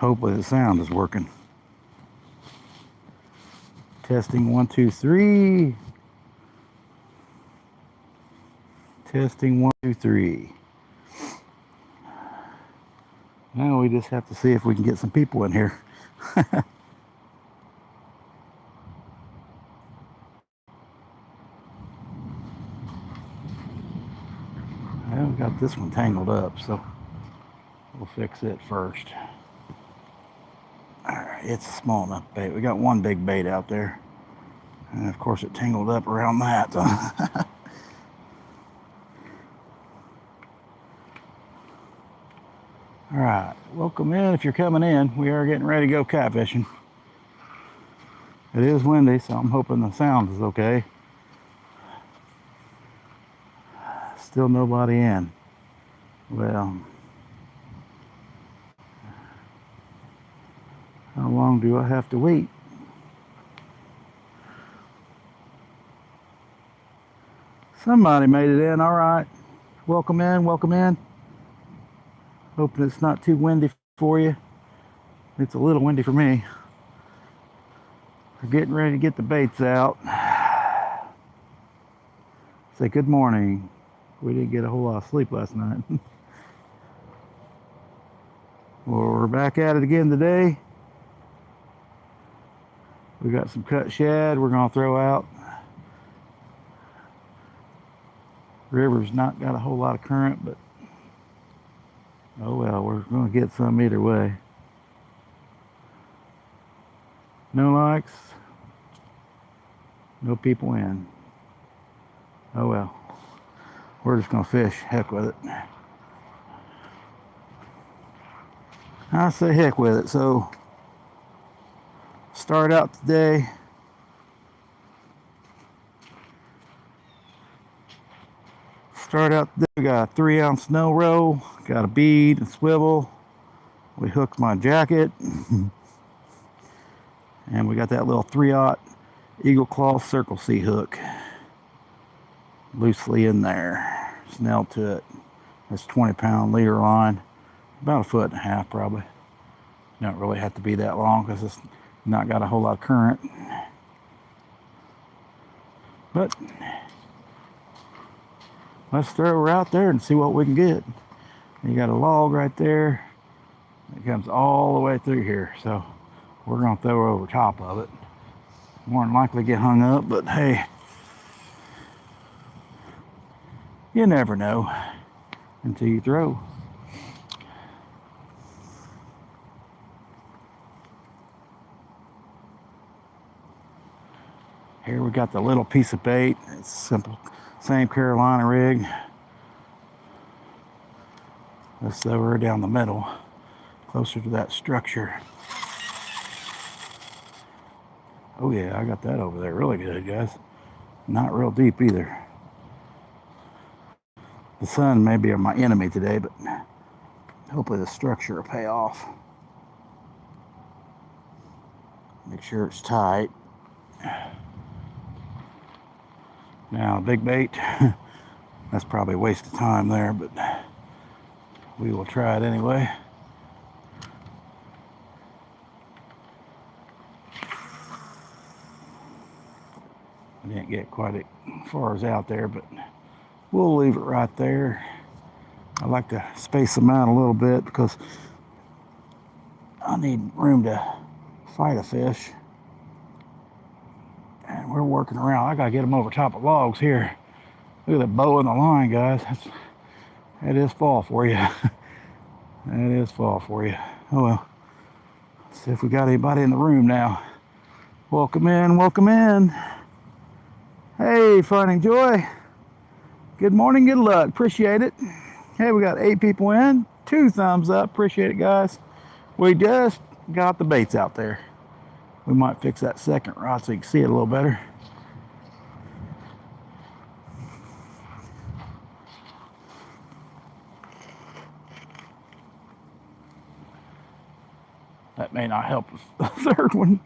Hopefully the sound is working. Testing 1, 2, 3. Testing 1, 2, 3. Now we just have to see if we can get some people in here. Well, we got this one tangled up, so we'll fix it first. Alright, it's a small enough bait. We got one big bait out there. And of course it tangled up around that. Alright, welcome in if you're coming in. We are getting ready to go catfishing. It is windy, so I'm hoping the sound is okay. Still nobody in. Well, how long do I have to wait? Somebody made it in, all right. Welcome in, welcome in. Hoping it's not too windy for you. It's a little windy for me. We're getting ready to get the baits out. Say good morning. We didn't get a whole lot of sleep last night. Well, we're back at it again today. We got some cut shad we're gonna throw out. River's not got a whole lot of current, but oh well, we're gonna get some either way. No likes, no people in. Oh well, we're just gonna fish. Heck with it. I say heck with it. So start out today. We got a 3-ounce snow roll, got a bead and swivel. We hooked my jacket. And we got that little 3/0 Eagle Claw Circle C hook loosely in there, snelled to it. That's 20-pound leader line, about 1.5 foot probably. Don't really have to be that long because it's not got a whole lot of current. But let's throw her out there and see what we can get. You got a log right there. It comes all the way through here, so we're gonna throw her over top of it. More than likely get hung up, but hey, you never know until you throw. Here we got the little piece of bait. It's simple, same Carolina rig. Let's throw her down the middle, closer to that structure. Oh yeah, I got that over there really good, guys. Not real deep either. The sun may be my enemy today, but hopefully the structure will pay off. Make sure it's tight. Now, big bait, that's probably a waste of time there, but we will try it anyway. I didn't get quite as far as out there, but we'll leave it right there. I like to space them out a little bit because I need room to fight a fish. And we're working around. I gotta get them over top of logs here. Look at that bow in the line, guys. That is fall for you. That is fall for you. Oh well. Let's see if we got anybody in the room now. Welcome in, welcome in. Hey, Finding Joy. Good morning, good luck. Appreciate it. Hey, we got 8 people in. 2 thumbs up. Appreciate it, guys. We just got the baits out there. We might fix that second rod so you can see it a little better. That may not help with the third one.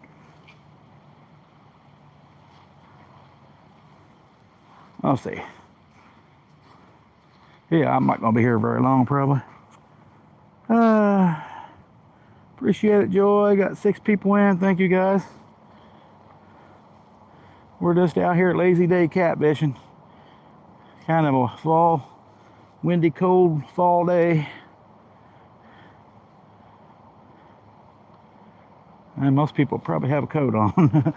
I'll see. Yeah, I'm not going to be here very long, probably. Appreciate it, Joy. Got 6 people in. Thank you, guys. We're just out here at Lazy Day catfishing. Kind of a fall, windy, cold fall day. And most people probably have a coat on.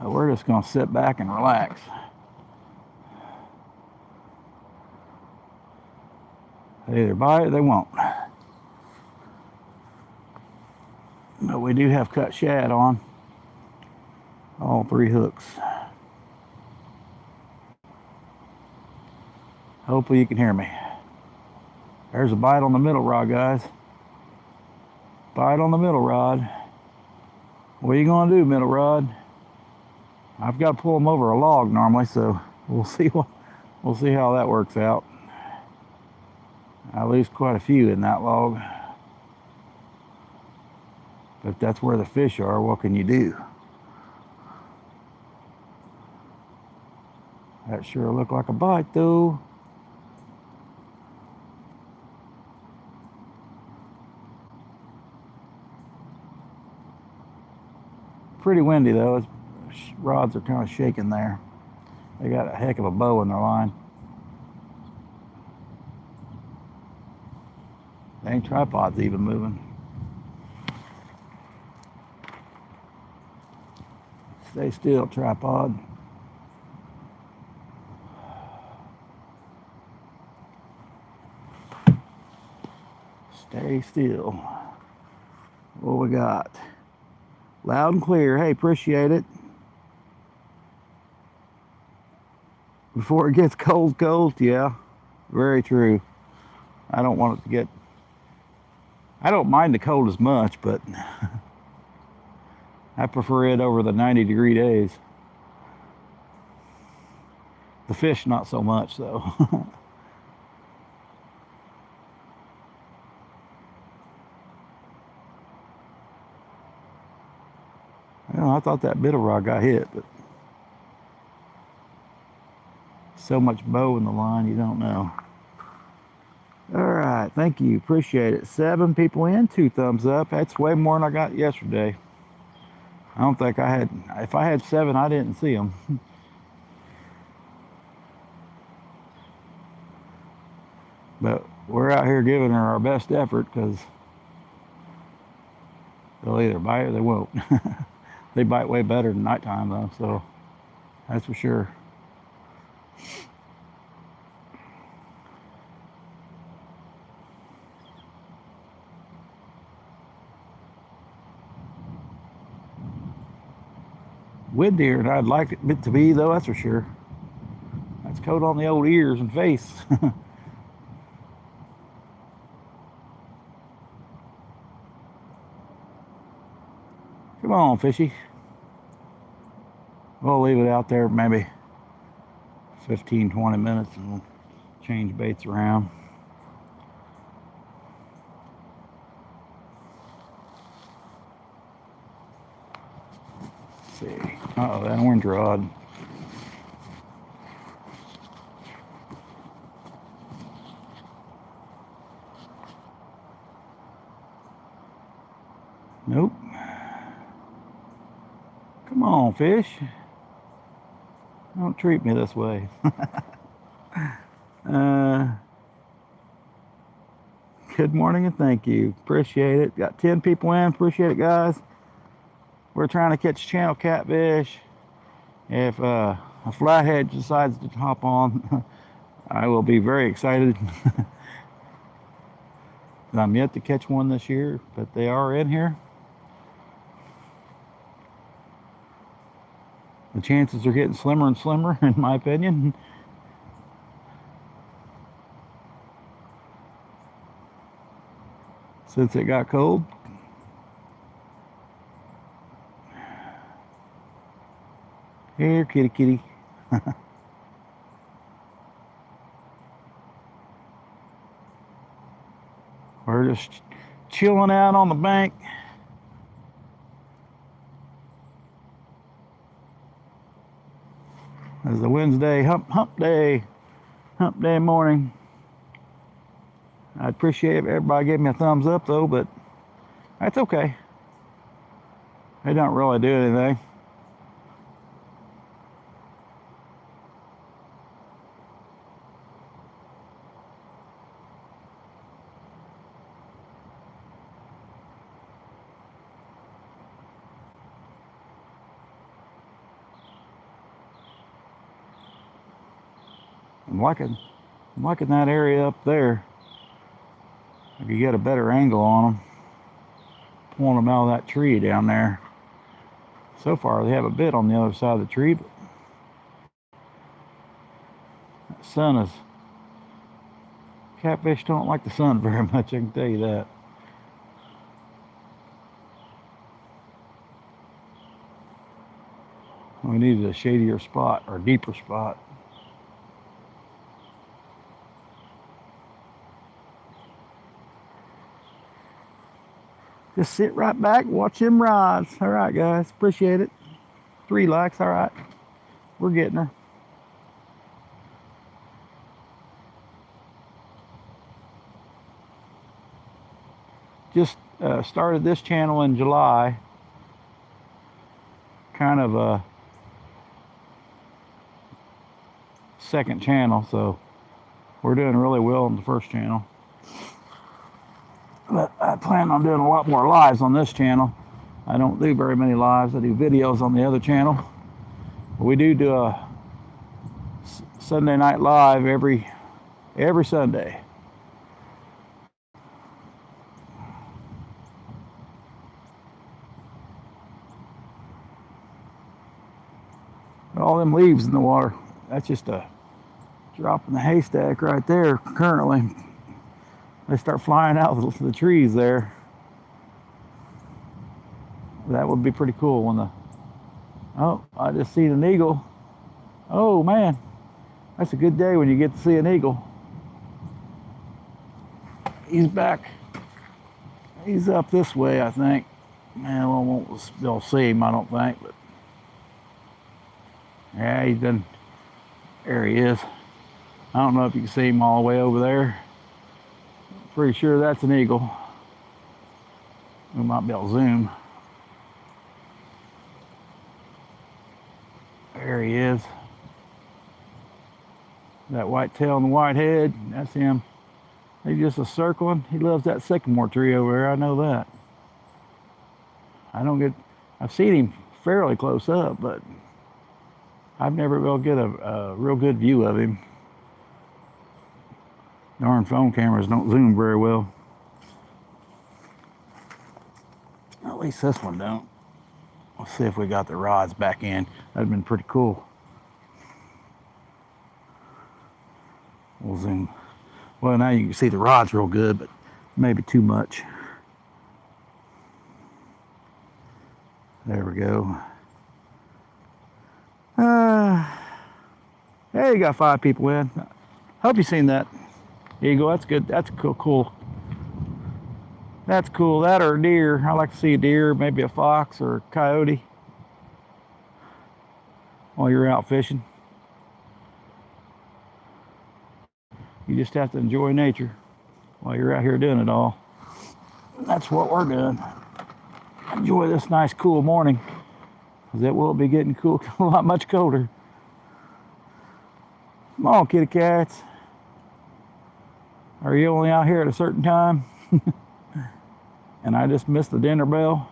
We're just going to sit back and relax. They either bite or they won't. But we do have cut shad on all 3 hooks. Hopefully you can hear me. There's a bite on the middle rod, guys. Bite on the middle rod. What are you going to do, middle rod? I've got to pull them over a log normally, so we'll see how that works out. I lose quite a few in that log. But if that's where the fish are, what can you do? That sure looked like a bite, though. Pretty windy, though. Rods are kind of shaking there. They got a heck of a bow in their line. Dang, tripod's even moving. Stay still, tripod. Stay still. What we got? Loud and clear. Hey, appreciate it. Before it gets cold, yeah. Very true. I don't want it to get... I don't mind the cold as much, but I prefer it over the 90-degree days. The fish, not so much, though. Well, I thought that middle rod got hit, but so much bow in the line, you don't know. All right, thank you, appreciate it. 7 people in, 2 thumbs up. That's way more than I got yesterday. I don't think I had, if I had 7, I didn't see them. But we're out here giving her our best effort because they'll either bite or they won't. They bite way better than nighttime though, so that's for sure. Windier than I'd like it to be though, that's for sure. That's coat on the old ears and face. Come on, fishy. We'll leave it out there maybe 15-20 minutes and we'll change baits around. Let's see. Uh-oh, that orange rod. Nope. Come on, fish. Don't treat me this way. Good morning and thank you. Appreciate it. Got 10 people in. Appreciate it, guys. We're trying to catch channel catfish. If a flathead decides to hop on, I will be very excited. I'm yet to catch one this year, but they are in here. The chances are getting slimmer and slimmer, in my opinion. Since it got cold. Here, kitty, kitty. We're just chilling out on the bank. It's the Wednesday hump day morning. I'd appreciate if everybody gave me a thumbs up though, but that's okay. They don't really do anything. I'm liking that area up there. I could get a better angle on them, pulling them out of that tree down there. So far, they have a bit on the other side of the tree, but that sun is... Catfish don't like the sun very much, I can tell you that. We needed a shadier spot, or a deeper spot. Just sit right back, watch them rods. All right, guys, appreciate it. 3 likes, all right. We're getting her. Just started this channel in July. Kind of a second channel, so we're doing really well on the first channel. But I plan on doing a lot more lives on this channel. I don't do very many lives. I do videos on the other channel. But we do a Sunday night live every Sunday. All them leaves in the water, that's just a drop in the haystack right there currently. They start flying out of the trees there. That would be pretty cool when the... Oh, I just seen an eagle. Oh man, that's a good day when you get to see an eagle. He's back. He's up this way, I think. Man, we won't be able to see him, I don't think. But yeah, he's done. There he is. I don't know if you can see him all the way over there. Pretty sure that's an eagle. We might be able to zoom. There he is. That white tail and the white head, that's him. He's just a circling. He loves that sycamore tree over there, I know that. I've seen him fairly close up, but I've never been able to get a real good view of him. Darn phone cameras don't zoom very well. At least this one don't. Let's see if we got the rods back in. That'd have been pretty cool. We'll zoom. Well, now you can see the rods real good, but maybe too much. There we go. Hey, you got 5 people in. Hope you seen that. Eagle, that's good. That's cool. That's cool. That or a deer. I like to see a deer, maybe a fox or a coyote while you're out fishing. You just have to enjoy nature while you're out here doing it all. And that's what we're doing. Enjoy this nice cool morning, because it will be getting cool, a lot much colder. Come on, kitty cats. Are you only out here at a certain time? And I just missed the dinner bell.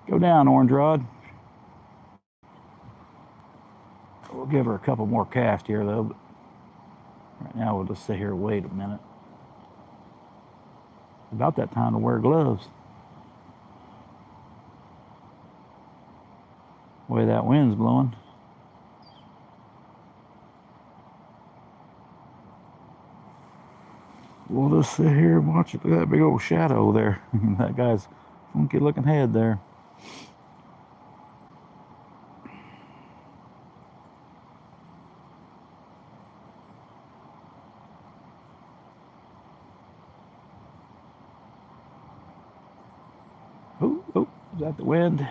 Go down, Orange Rod. We'll give her a couple more casts here though, but right now we'll just sit here and wait a minute. It's about that time to wear gloves. The way that wind's blowing. We'll just sit here and watch it. Look at that big old shadow there. That guy's funky looking head there. Oh, is that the wind? The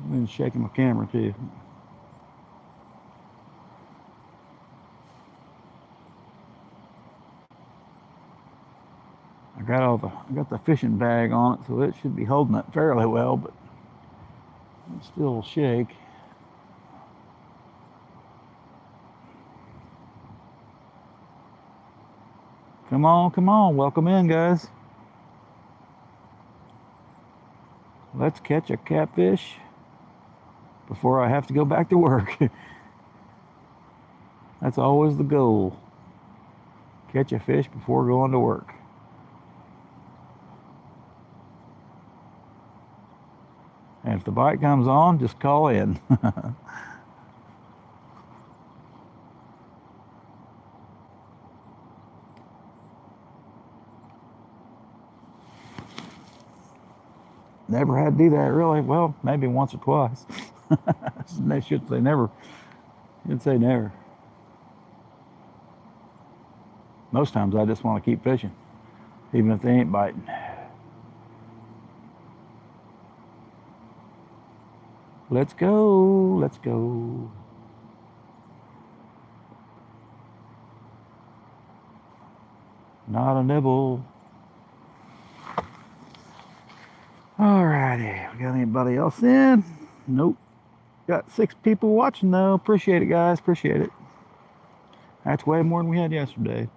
wind's shaking my camera too. I got the fishing bag on it, so it should be holding it fairly well, but it still will shake. Come on, welcome in, guys. Let's catch a catfish before I have to go back to work. That's always the goal. Catch a fish before going to work. And if the bite comes on, just call in. Never had to do that, really. Well, maybe once or twice. They should say never. You'd say never. Most times I just want to keep fishing, even if they ain't biting. Let's go, let's go. Not a nibble. Alrighty, we got anybody else in? Nope. Got 6 people watching though. Appreciate it, guys. Appreciate it. That's way more than we had yesterday.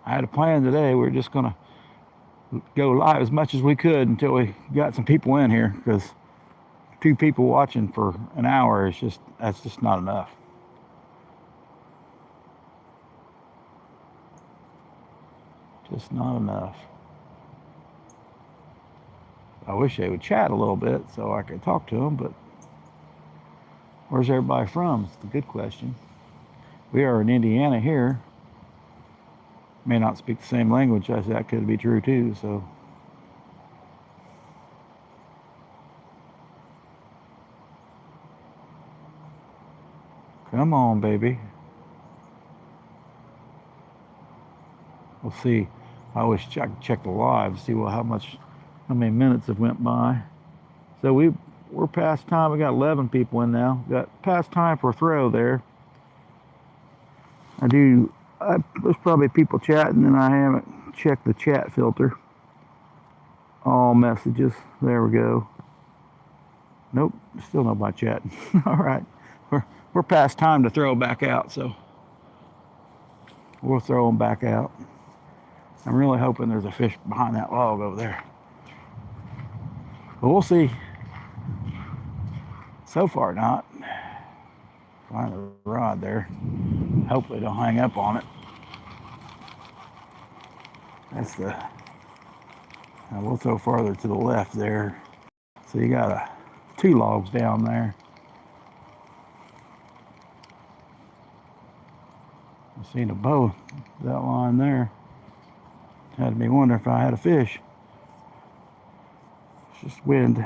I had a plan today. We were just gonna go live as much as we could until we got some people in here, because 2 people watching for an hour is that's just not enough. Just not enough. I wish they would chat a little bit so I could talk to them, but where's everybody from? It's a good question. We are in Indiana here. May not speak the same language, as that could be true too, so. Come on, baby. We'll see. I always check the live, see how many minutes have went by. So we're past time. We got 11 people in now. Got past time for a throw there. There's probably people chatting, and I haven't checked the chat filter. All messages. There we go. Nope, still nobody chatting. All right, we're past time to throw back out, so we'll throw them back out. I'm really hoping there's a fish behind that log over there, but we'll see. So far, not. Find the rod there. Hopefully, don't hang up on it. That's the. We'll throw farther to the left there. So you got 2 logs down there. I seen a bow, that line there. Had me wonder if I had a fish. It's just wind.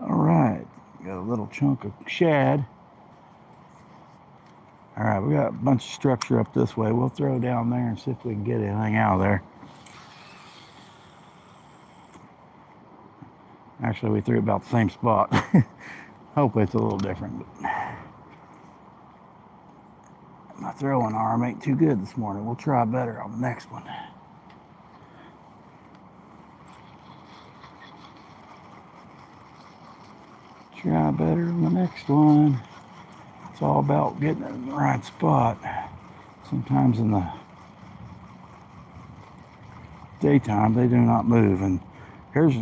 All right, got a little chunk of shad. All right, we got a bunch of structure up this way. We'll throw down there and see if we can get anything out of there. Actually, we threw about the same spot. Hopefully it's a little different. But my throwing arm ain't too good this morning. We'll try better on the next one. Try better on the next one. It's all about getting it in the right spot. Sometimes in the daytime, they do not move. And here's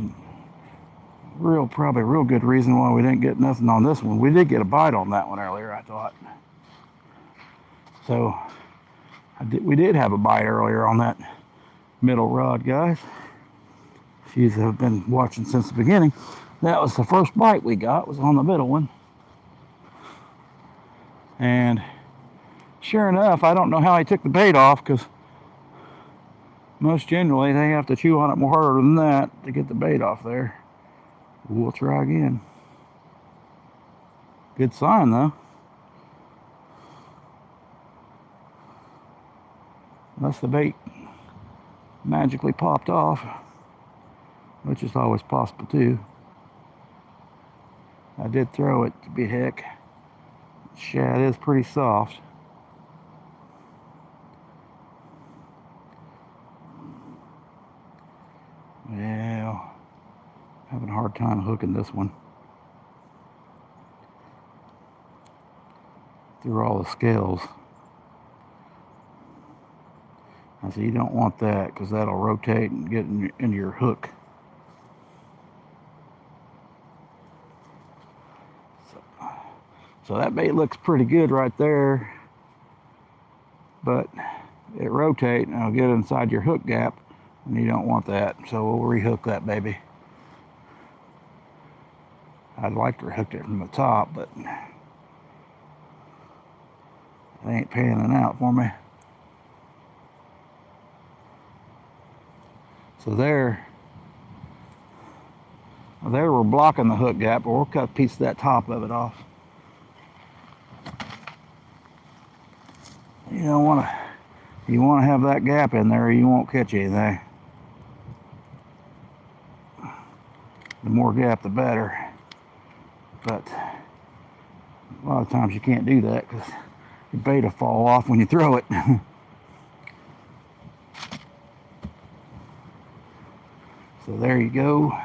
probably a real good reason why we didn't get nothing on this one. We did get a bite on that one earlier, I thought. So we did have a bite earlier on that middle rod, guys. If you have been watching since the beginning, that was the first bite we got, was on the middle one. And sure enough, I don't know how he took the bait off, because most generally they have to chew on it more harder than that to get the bait off there. We'll try again. Good sign though. Unless the bait magically popped off, which is always possible too. I did throw it to be heck. Shad is pretty soft. Well, having a hard time hooking this one through all the scales. I said, you don't want that because that'll rotate and get into your hook. So that bait looks pretty good right there, but it rotates and it'll get inside your hook gap, and you don't want that. So we'll rehook that baby. I'd like to rehook it from the top, but it ain't panning out for me. So there we're blocking the hook gap, but we'll cut a piece of that top of it off. You don't want to. You want to have that gap in there, or you won't catch anything. The more gap, the better. But a lot of times you can't do that because your bait will fall off when you throw it. So there you go.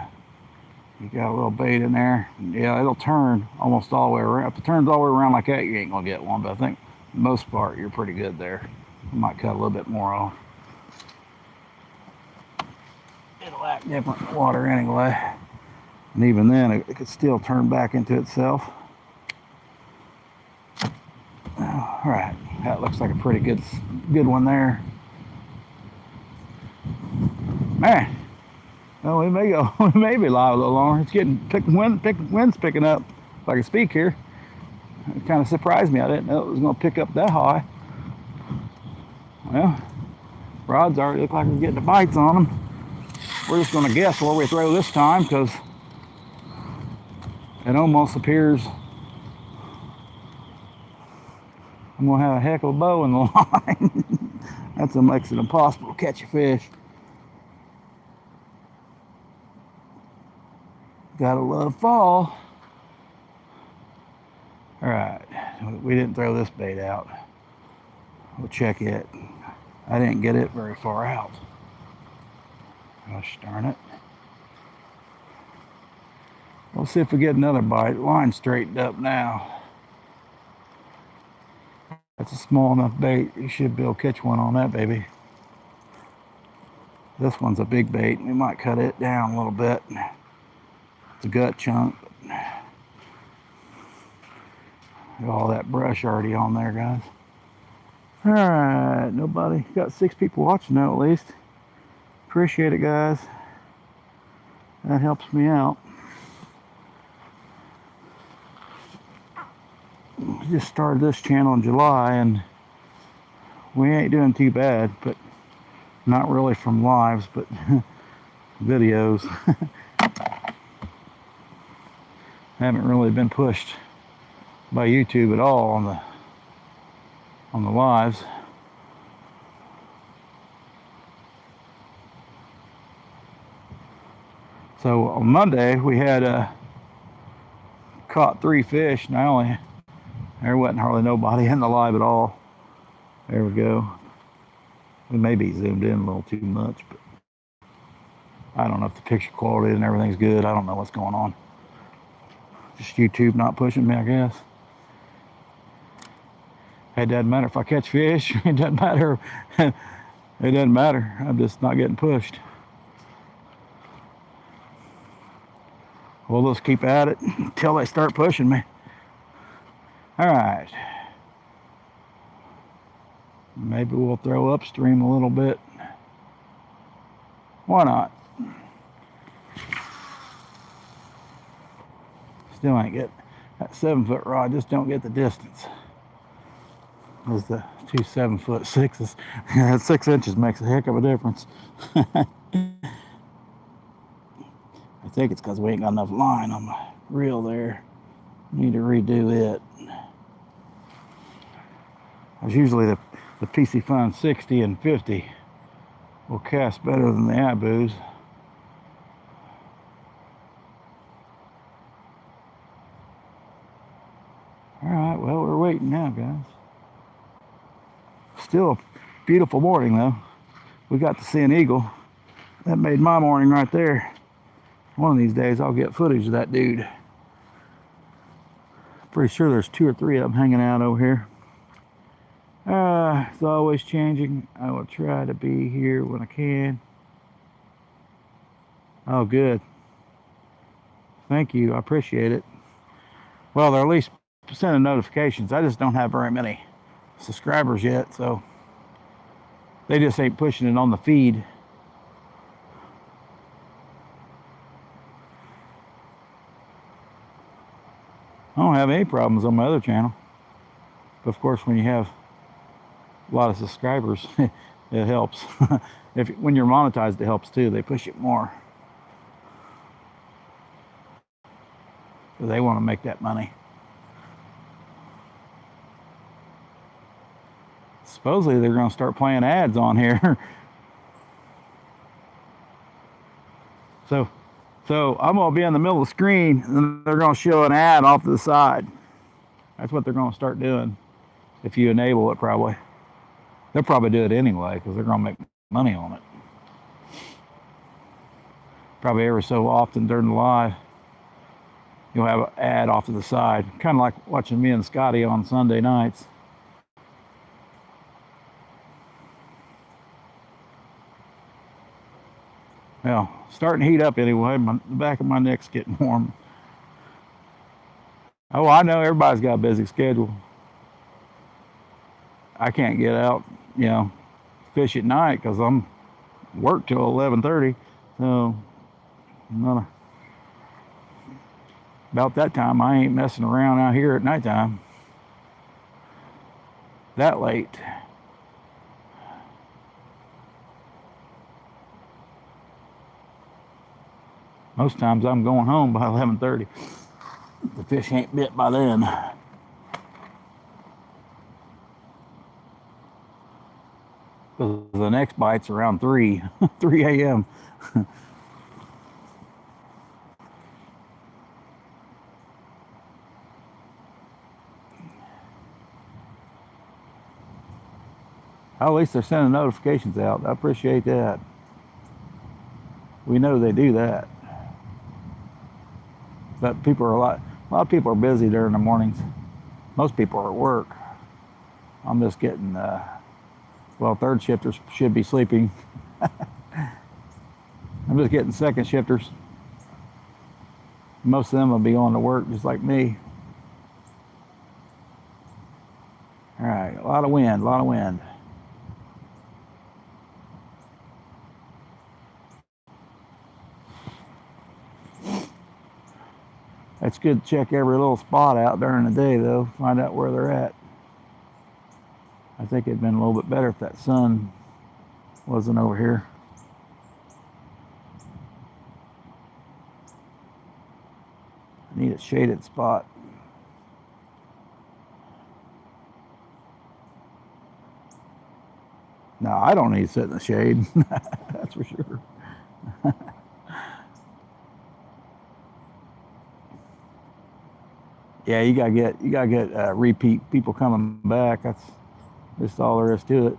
You got a little bait in there. Yeah, it'll turn almost all the way around. If it turns all the way around like that, you ain't gonna get one. But I think for the most part, you're pretty good there. I might cut a little bit more off. It'll act different in the water anyway. And even then, it could still turn back into itself. All right, that looks like a pretty good one there. Man. Oh, we may go. We may be live a little longer. It's getting wind's picking up. If I can speak here, it kind of surprised me. I didn't know it was going to pick up that high. Well, rods already look like we're getting the bites on them. We're just going to guess where we throw this time because it almost appears I'm going to have a heck of a bow in the line. That's what makes it impossible to catch a fish. Gotta love fall. All right, we didn't throw this bait out. We'll check it. I didn't get it very far out. Gosh darn it. We'll see if we get another bite. Line straightened up now. That's a small enough bait. You should be able to catch one on that baby. This one's a big bait. We might cut it down a little bit. It's a gut chunk. Got all that brush already on there, guys. All right, nobody. Got 6 people watching now at least. Appreciate it, guys. That helps me out. Just started this channel in July and we ain't doing too bad, but not really from lives, but videos. Haven't really been pushed by YouTube at all on the lives. So on Monday we had caught 3 fish, and there wasn't hardly nobody in the live at all. There we go. We may be zoomed in a little too much, but I don't know if the picture quality and everything's good. I don't know what's going on. Just YouTube not pushing me, I guess. It doesn't matter if I catch fish. It doesn't matter. It doesn't matter. I'm just not getting pushed. We'll just keep at it until they start pushing me. All right. Maybe we'll throw upstream a little bit. Why not? Still ain't get that 7-foot rod, just don't get the distance. As the 2 7'6" that 6 inches makes a heck of a difference. I think it's because we ain't got enough line on my reel there. Need to redo it. It's usually the PC Fun 60 and 50 will cast better than the Abus. All right, well, we're waiting now, guys. Still a beautiful morning, though. We got to see an eagle. That made my morning right there. One of these days I'll get footage of that dude. Pretty sure there's 2 or 3 of them hanging out over here. It's always changing. I will try to be here when I can. Oh, good. Thank you. I appreciate it. Well, they're at least sending notifications. I just don't have very many subscribers yet, so they just ain't pushing it on the feed. I don't have any problems on my other channel. But of course, when you have a lot of subscribers, it helps. When you're monetized, it helps too. They push it more. They want to make that money. Supposedly they're going to start playing ads on here. So I'm going to be in the middle of the screen and they're going to show an ad off to the side. That's what they're going to start doing if you enable it, probably. They'll probably do it anyway because they're going to make money on it. Probably every so often during the live, you'll have an ad off to the side. Kind of like watching me and Scotty on Sunday nights. Well, starting to heat up anyway. The back of my neck's getting warm. Oh, I know everybody's got a busy schedule. I can't get out, fish at night because I'm work till 11:30. So about that time, I ain't messing around out here at nighttime. That late. Most times I'm going home by 11:30. The fish ain't bit by then. The next bite's around 3 a.m. At least they're sending notifications out. I appreciate that. We know they do that. But people are a lot of people are busy during the mornings. Most people are at work. I'm just getting, third shifters should be sleeping. I'm just getting second shifters. Most of them will be going to work just like me. All right, a lot of wind. It's good to check every little spot out during the day, though, find out where they're at. I think it'd been a little bit better if that sun wasn't over here. I need a shaded spot. No, I don't need to sit in the shade. That's for sure. Yeah, you gotta get repeat people coming back. That's just all there is to it.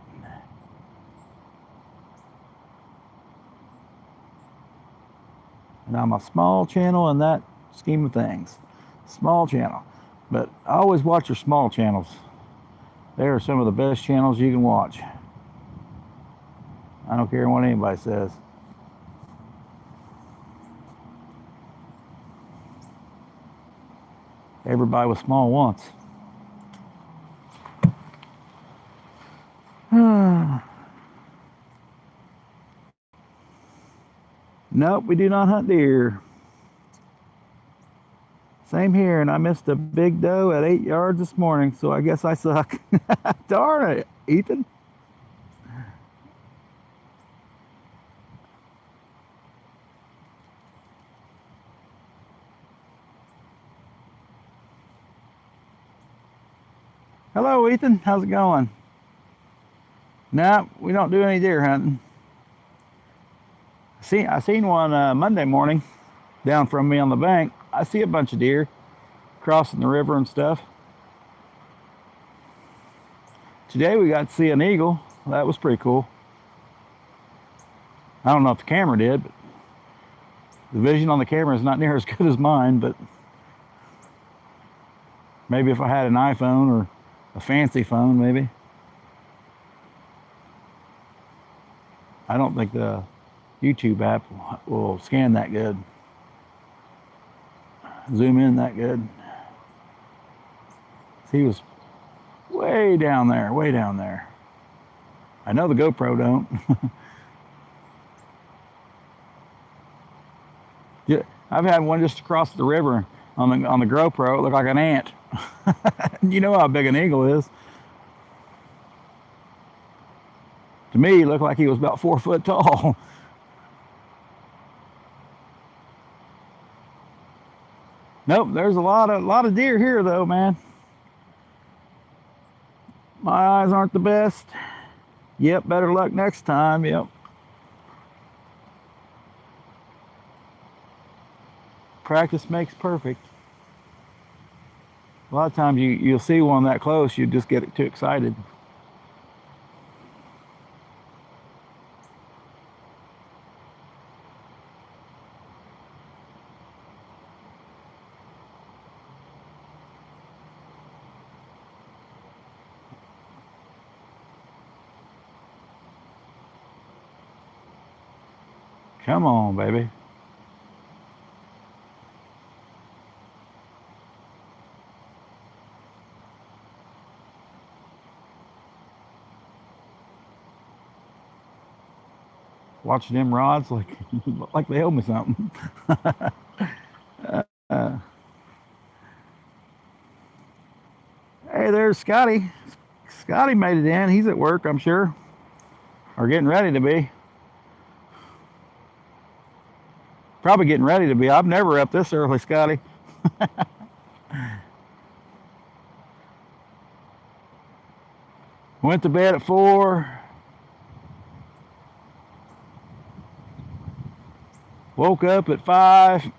And I'm a small channel in that scheme of things. Small channel. But I always watch your small channels. They are some of the best channels you can watch. I don't care what anybody says. Everybody was small once. Nope, we do not hunt deer. Same here, and I missed a big doe at 8 yards this morning, so I guess I suck. Darn it, Ethan. Hello, Ethan. How's it going? No, we don't do any deer hunting. I seen one Monday morning down from me on the bank. I see a bunch of deer crossing the river and stuff. Today we got to see an eagle. That was pretty cool. I don't know if the camera did, but the vision on the camera is not near as good as mine, but maybe if I had an iPhone or a fancy phone, maybe. I don't think the YouTube app will scan that good, zoom in that good. He was way down there, way down there. I know the GoPro don't. Yeah, I've had one just across the river on the GoPro. It looked like an ant. You know how big an eagle is. To me, he looked like he was about 4 foot tall. Nope, there's a lot of deer here though, man. My eyes aren't the best. Yep, better luck next time. Yep. Practice makes perfect. A lot of times you'll see one that close, you just get too excited. Come on, baby. Watching them rods like they owe me something. Hey, there's Scotty. Scotty made it in. He's at work, I'm sure, or getting ready to be. Probably getting ready to be. I'm never up this early, Scotty. Went to bed at 4. Woke up at 5.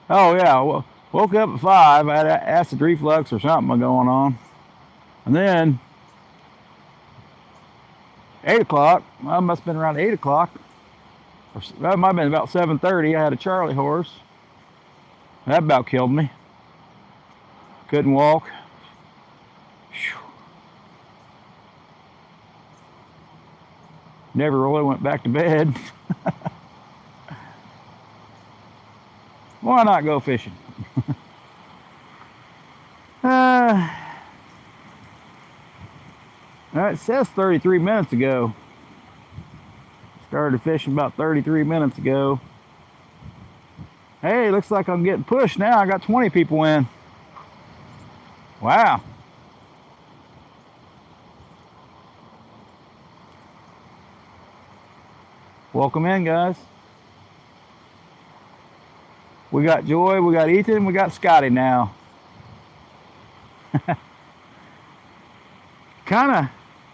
Oh yeah, well, woke up at 5. I had acid reflux or something going on, and then 8 o'clock. I must have been around 8 o'clock, or that might have been about 7:30. I had a Charlie horse. That about killed me. Couldn't walk. Whew. Never really went back to bed. Why not go fishing? It says 33 minutes ago. Started fishing about 33 minutes ago. Hey, looks like I'm getting pushed now. I got 20 people in. Wow. Welcome in, guys. We got Joy, we got Ethan, we got Scotty now. Kind of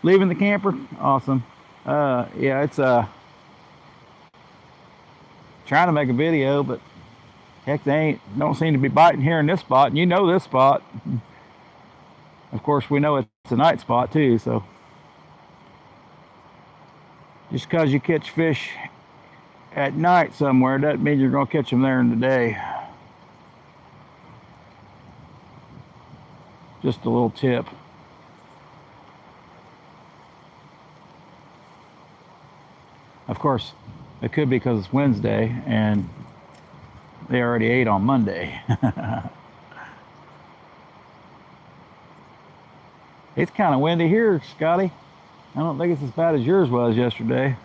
leaving the camper. Awesome. Yeah, it's trying to make a video, but heck, they don't seem to be biting here in this spot. And you know this spot. Of course, we know it's a night spot too, so just because you catch fish at night somewhere doesn't mean you're going to catch them there in the day. Just a little tip. Of course, it could be because it's Wednesday and they already ate on Monday. It's kind of windy here, Scotty. I don't think it's as bad as yours was yesterday.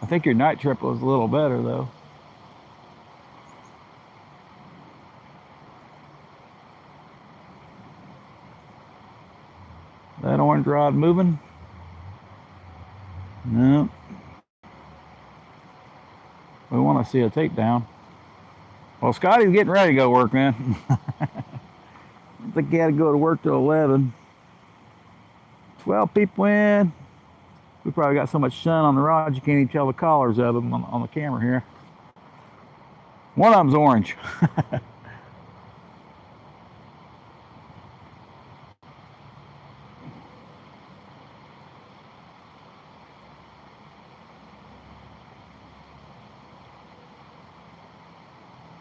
I think your night trip was a little better, though. That orange rod moving? No. We want to see a takedown. Well, Scotty's getting ready to go to work, man. I think he had to go to work till 11. 12 people in. We probably got so much sun on the rods you can't even tell the colors of them on the camera here. One of them's orange.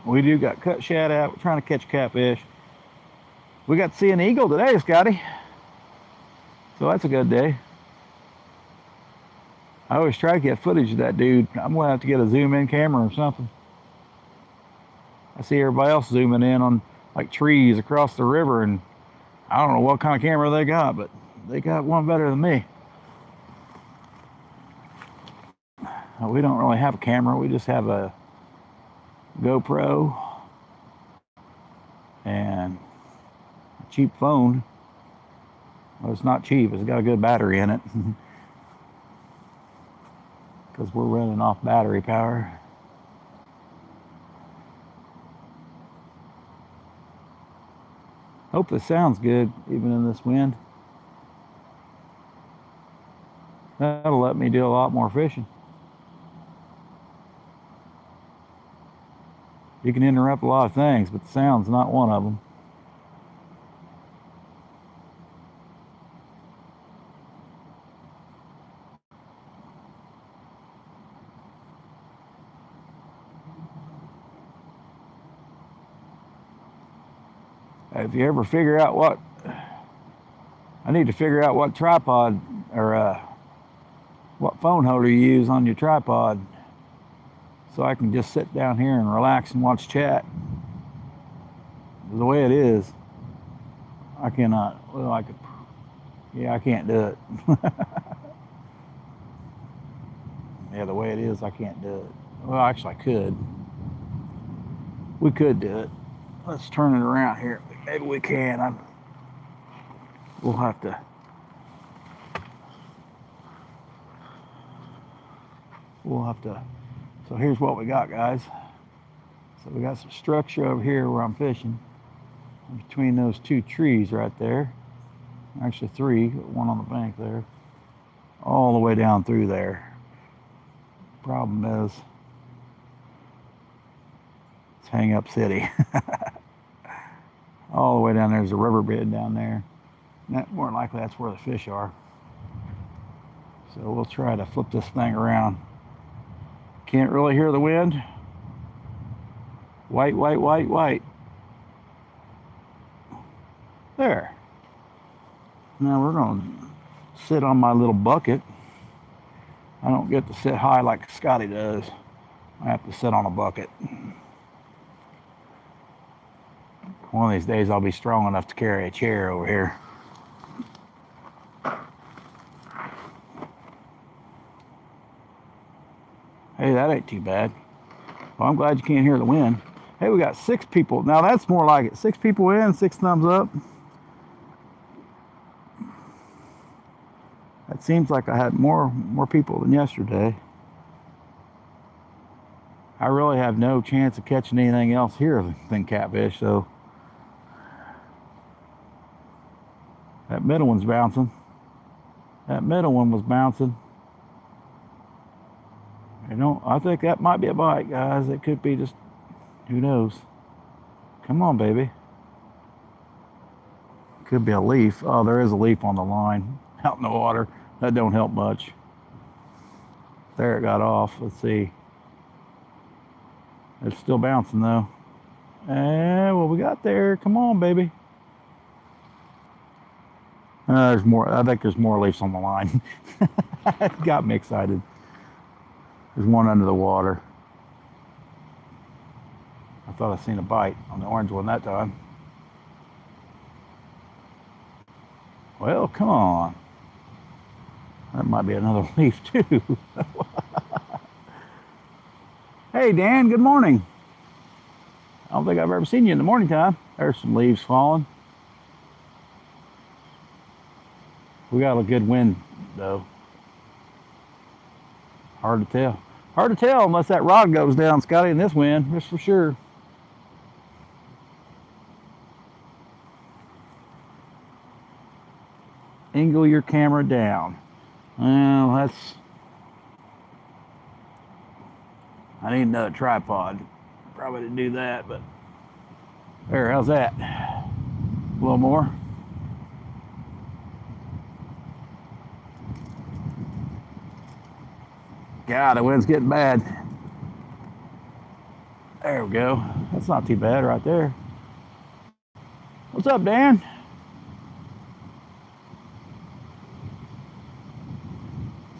We do got cut shad out. We're trying to catch catfish. We got to see an eagle today, Scotty. So that's a good day. I always try to get footage of that dude. I'm going to have to get a zoom in camera or something. I see everybody else zooming in on like trees across the river, and I don't know what kind of camera they got, but they got one better than me. We don't really have a camera. We just have a GoPro and a cheap phone. Well, it's not cheap. It's got a good battery in it. Because we're running off battery power. Hope this sounds good, even in this wind. That'll let me do a lot more fishing. You can interrupt a lot of things, but the sound's not one of them. If you ever figure out what, I need to figure out what tripod or what phone holder you use on your tripod, so I can just sit down here and relax and watch chat. The way it is, I cannot. Well, I could. Yeah, I can't do it. Yeah, the way it is, I can't do it. Well, actually, I could. We could do it. Let's turn it around here. Maybe we can. We'll have to. We'll have to. So here's what we got, guys. So we got some structure over here where I'm fishing, between those two trees right there. Actually three, one on the bank there, all the way down through there. Problem is, it's Hang Up City. All the way down there's a riverbed down there. More than likely that's where the fish are. So we'll try to flip this thing around. Can't really hear the wind. White, white, white, white. There. Now we're going to sit on my little bucket. I don't get to sit high like Scotty does. I have to sit on a bucket. One of these days I'll be strong enough to carry a chair over here. Hey, that ain't too bad. Well, I'm glad you can't hear the wind. Hey, we got 6 people. Now that's more like it. 6 people in, 6 thumbs up. It seems like I had more people than yesterday. I really have no chance of catching anything else here than catfish, so that middle one's bouncing. That middle one was bouncing. You know, I think that might be a bite, guys. It could be just, who knows? Come on, baby. Could be a leaf. Oh, there is a leaf on the line out in the water. That don't help much. There, it got off. Let's see. It's still bouncing though. And what we got there? Come on, baby. There's more. I think there's more leaves on the line. It got me excited. There's one under the water. I thought I seen a bite on the orange one that time. Well, come on. That might be another leaf too. Hey Dan, good morning. I don't think I've ever seen you in the morning time. There's some leaves falling. We got a good wind though. Hard to tell. Hard to tell unless that rod goes down, Scotty, in this wind, that's for sure. Angle your camera down. Well, that's... I need another tripod. Probably to do that, but... There, how's that? A little more. God, the wind's getting bad. There we go. That's not too bad right there. What's up, Dan?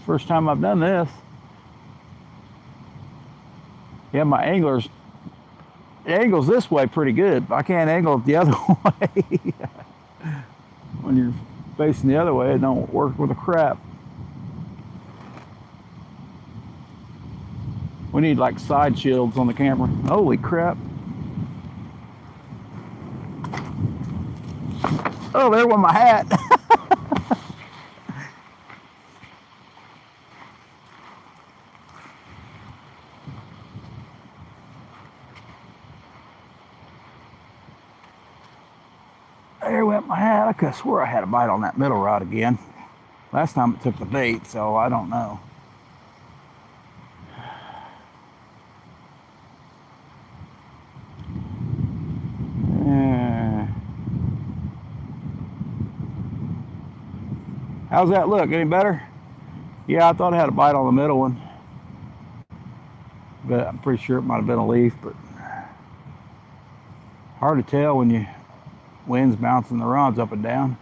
First time I've done this. Yeah, my angler's it angles this way pretty good. I can't angle it the other way. When you're facing the other way, it don't work with a crap. We need like side shields on the camera. Holy crap. Oh, there went my hat. There went my hat. I could have swore I had a bite on that middle rod again. Last time it took the bait, so I don't know. How's that look? Any better? Yeah, I thought I had a bite on the middle one. But I'm pretty sure it might have been a leaf, but hard to tell when you wind's bouncing the rods up and down.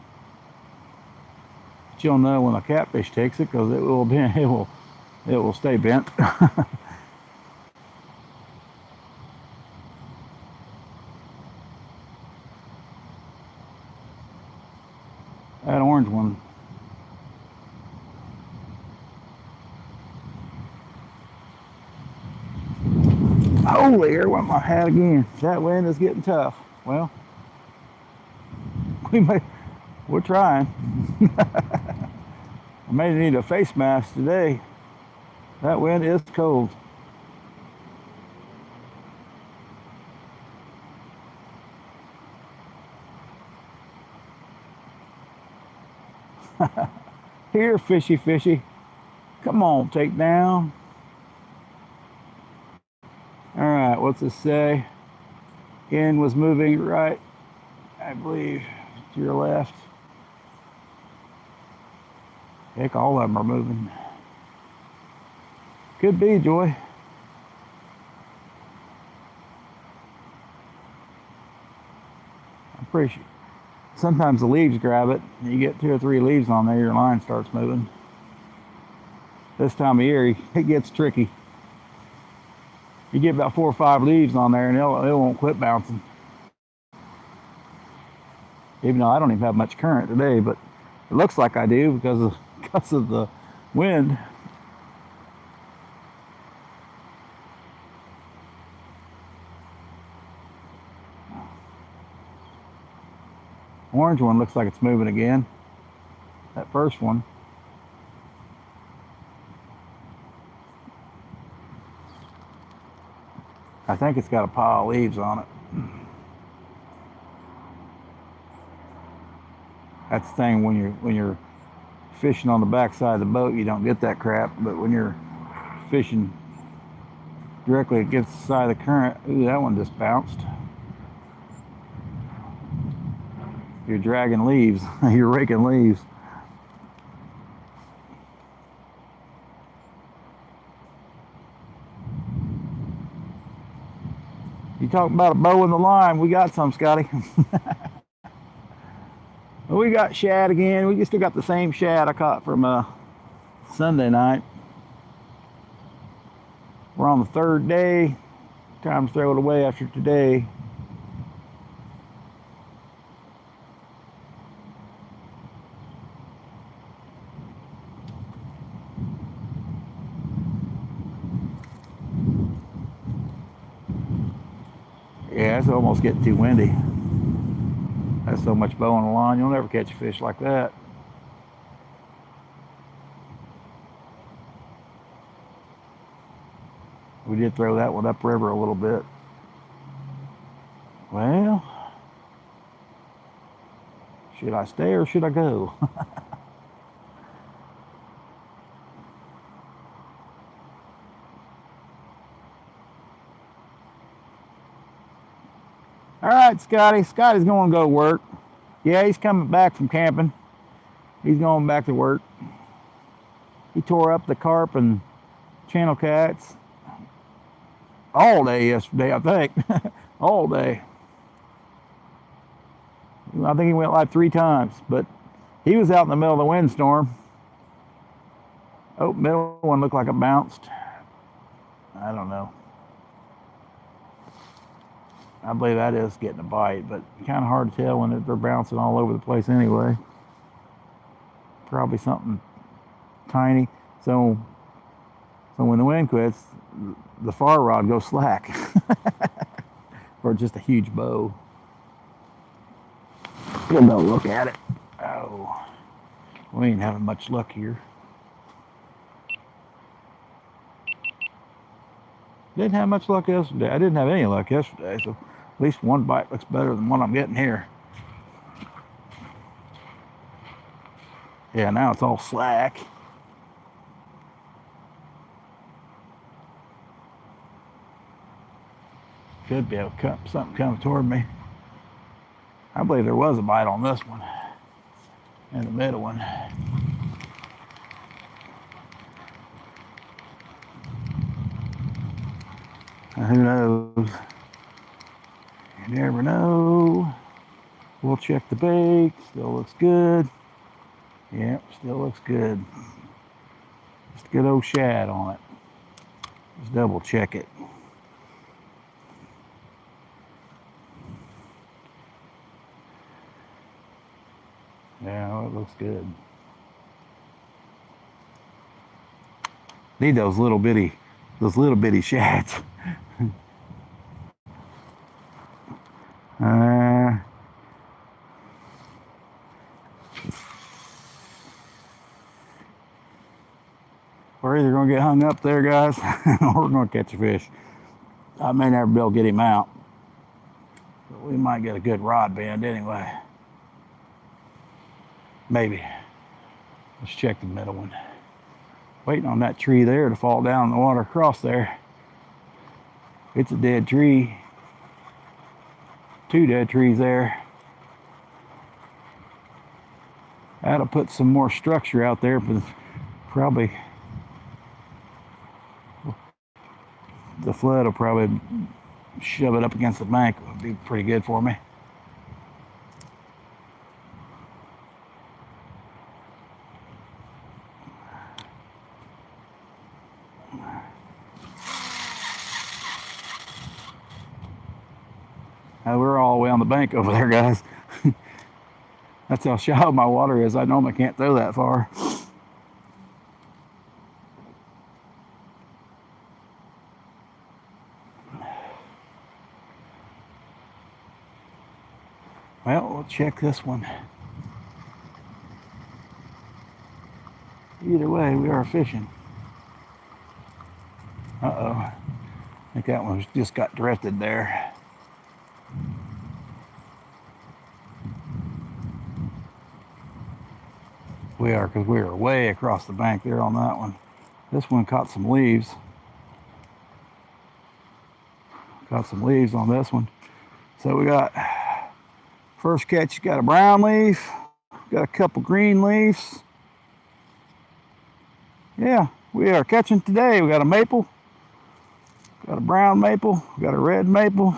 But you'll know when a catfish takes it because it will stay bent. That orange one. Holy, there went my hat again. That wind is getting tough. Well, we're trying. I may need a face mask today. That wind is cold. Here, fishy, fishy. Come on, take down. All right, what's it say? End was moving right, I believe, to your left. Heck, all of them are moving. Could be, Joy. I'm pretty sure. Sometimes the leaves grab it. You get 2 or 3 leaves on there, your line starts moving. This time of year, it gets tricky. You get about 4 or 5 leaves on there and it won't quit bouncing. Even though I don't even have much current today, but it looks like I do because of the wind. Orange one looks like it's moving again. That first one. I think it's got a pile of leaves on it. That's the thing when you're fishing on the backside of the boat, you don't get that crap. But when you're fishing directly against the side of the current, ooh, that one just bounced. You're dragging leaves. You're raking leaves. You talk about a bow in the line, we got some, Scotty. We got shad again. We still got the same shad I caught from Sunday night. We're on the 3rd day. Time to throw it away after today. Yeah, it's almost getting too windy. That's so much bow on the line, you'll never catch a fish like that. We did throw that one upriver a little bit. Well, should I stay or should I go? All right, Scotty. Scotty's going to go work. Yeah, he's coming back from camping. He's going back to work. He tore up the carp and channel cats all day yesterday, I think. All day. I think he went like 3 times, but he was out in the middle of the windstorm. Oh, middle one looked like it bounced. I don't know. I believe that is getting a bite, but kind of hard to tell when they're bouncing all over the place anyway. Probably something tiny. So when the wind quits, the far rod goes slack. Or just a huge bow. We'll go look at it. Oh, we ain't having much luck here. Didn't have much luck yesterday. I didn't have any luck yesterday, so at least one bite looks better than what I'm getting here. Yeah, now it's all slack. Could be something coming toward me. I believe there was a bite on this one. And the middle one. Who knows? You never know. We'll check the bait. Still looks good. Yep, still looks good. Just a good old shad on it. Just double check it. Yeah, it looks good. Need those little bitty shads. We're either gonna get hung up there, guys, or we're gonna catch a fish. I may never be able to get him out, but we might get a good rod bend anyway. Maybe. Let's check the middle one. Waiting on that tree there to fall down in the water across there. It's a dead tree. 2 dead trees there. That'll put some more structure out there, but probably the flood will probably shove it up against the bank. It would be pretty good for me. We're all the way on the bank over there, guys. That's how shallow my water is. I normally can't throw that far. Well, we'll check this one. Either way, we are fishing. Uh-oh. I think that one just got drifted there. We are, because we are way across the bank there on that one. This one caught some leaves. Got some leaves on this one. So we got, first catch, got a brown leaf, got a couple green leaves. Yeah, we are catching today. We got a maple, got a brown maple, got a red maple.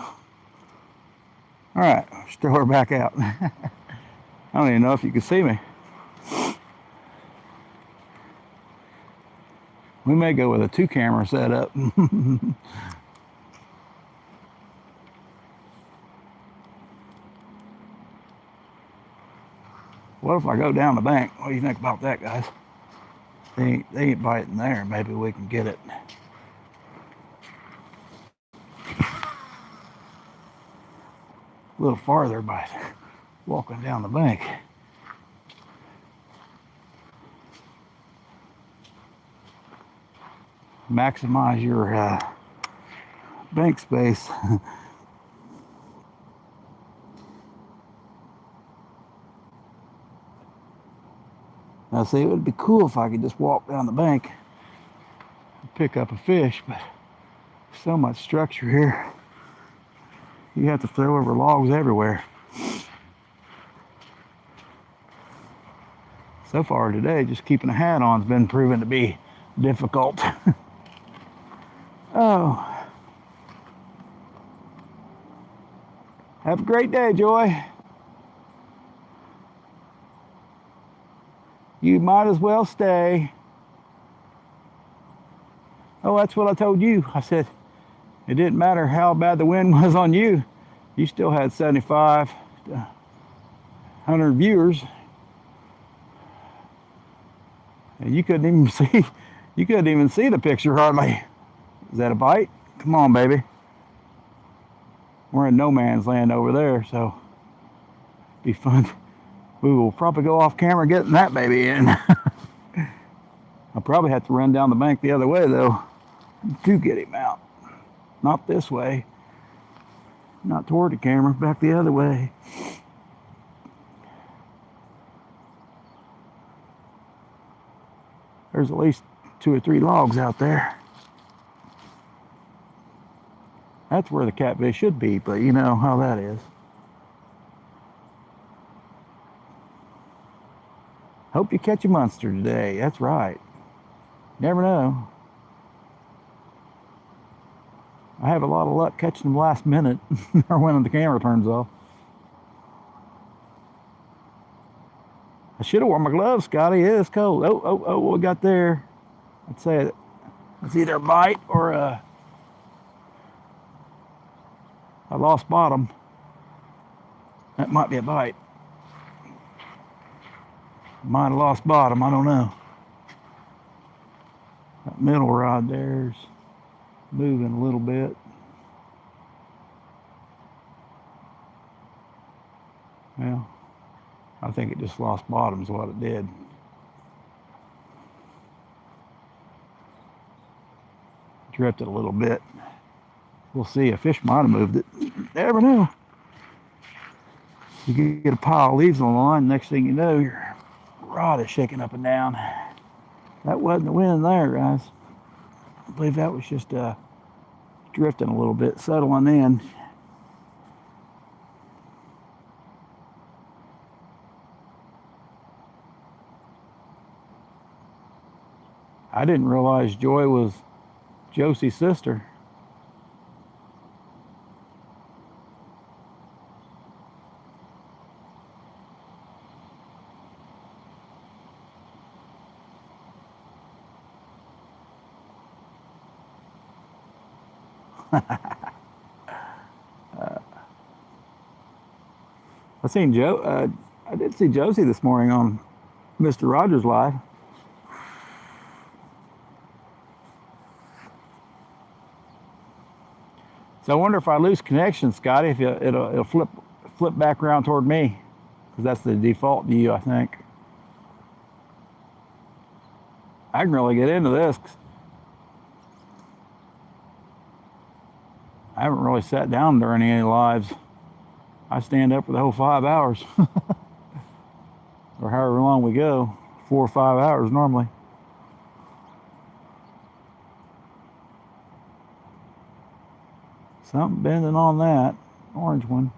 All right, let's throw her back out. I don't even know if you can see me. We may go with a 2-camera setup. What if I go down the bank? What do you think about that, guys? They ain't biting there. Maybe we can get it. A little farther by walking down the bank. Maximize your bank space. Now, see, it would be cool if I could just walk down the bank and pick up a fish, but so much structure here. You have to throw over logs everywhere. So far today, just keeping a hat on has been proven to be difficult. Oh, Have a great day, Joy. You might as well stay. Oh, that's what I told you. I said, it didn't matter how bad the wind was on you. You still had 7,500 viewers. And you couldn't even see, you couldn't even see the picture hardly. Is that a bite? Come on, baby. We're in no man's land over there, so it'll be fun. We will probably go off camera getting that baby in. I'll probably have to run down the bank the other way, though, to get him out. Not this way. Not toward the camera, back the other way. There's at least 2 or 3 logs out there. That's where the catfish should be, but you know how that is. Hope you catch a monster today. That's right. Never know. I have a lot of luck catching them last minute or when the camera turns off. I should have worn my gloves, Scotty. It is cold. Oh, what we got there? I'd say it's either a bite or a lost bottom. That might be a bite. Might have lost bottom, I don't know. That middle rod there's moving a little bit. Well, I think it just lost bottom is what it did. Drifted a little bit. We'll see. A fish might have moved it. Never know. You get a pile of leaves on the line, next thing you know, your rod is shaking up and down. That wasn't the wind there, guys. I believe that was just drifting a little bit, settling in. I didn't realize Joy was Josie's sister. I did see Josie this morning on Mr. Rogers Live. So I wonder if I lose connection, Scotty, if it'll flip back around toward me, because that's the default view, I think. I can really get into this. I haven't really sat down during any lives. I stand up for the whole 5 hours, or however long we go, 4 or 5 hours normally. Something bending on that orange one,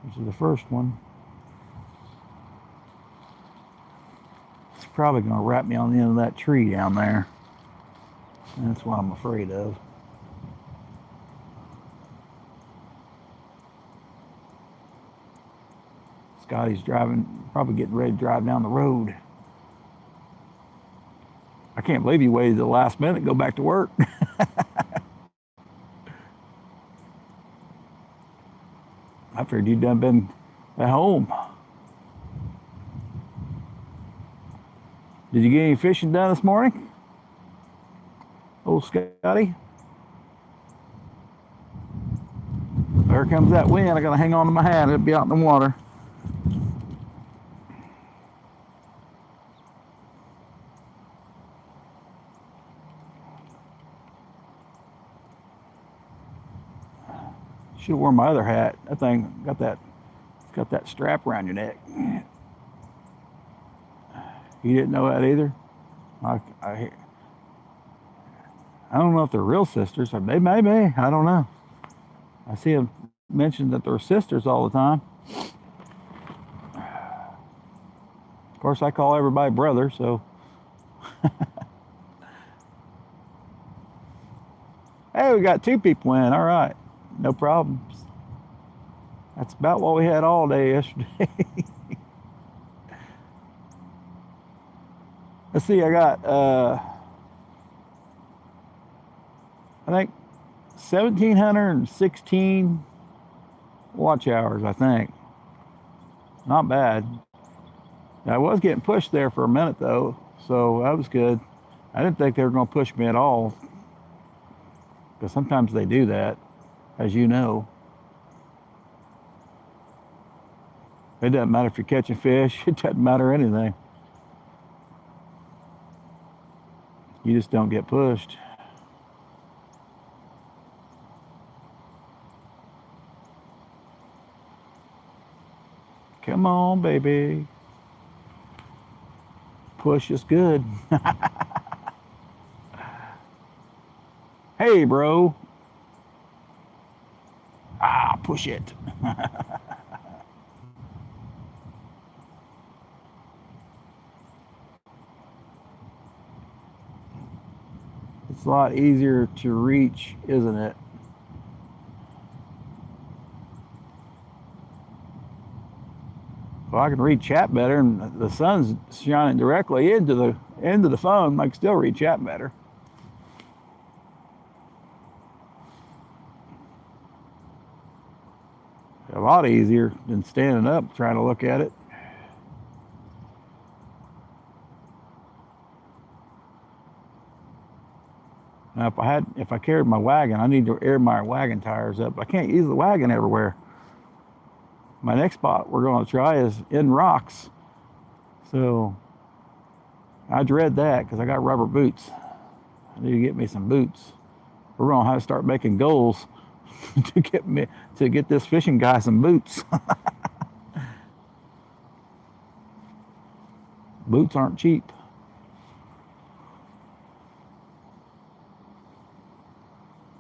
which is the first one. It's probably going to wrap me on the end of that tree down there. That's what I'm afraid of. Scotty's driving, probably getting ready to drive down the road. I can't believe he waited the last minute to go back to work. I figured you'd done been at home. Did you get any fishing done this morning? Old Scotty? There comes that wind. I gotta hang on to my hat. It'll be out in the water. Should have worn my other hat. That thing got that strap around your neck. You didn't know that either? I don't know if they're real sisters, or they may be. I don't know. I see them mention that they're sisters all the time. Of course, I call everybody brother, so. Hey, we got 2 people in. All right. No problems. That's about what we had all day yesterday. Let's see, I got, I think 1,716 watch hours, I think. Not bad. I was getting pushed there for a minute, though, so that was good. I didn't think they were going to push me at all, because sometimes they do that, as you know. It doesn't matter if you're catching fish. It doesn't matter anything. You just don't get pushed. Come on, baby. Push is good. Hey, bro. Ah, push it. It's a lot easier to reach, isn't it? Well, I can read chat better, and the sun's shining directly into the phone. I can still read chat better. A lot easier than standing up trying to look at it. Now, if I carried my wagon, I need to air my wagon tires up. I can't use the wagon everywhere. My next spot we're going to try is in rocks. So I dread that because I got rubber boots. I need to get me some boots. We're going to have to start making goals to get this fishing guy some boots. Boots aren't cheap.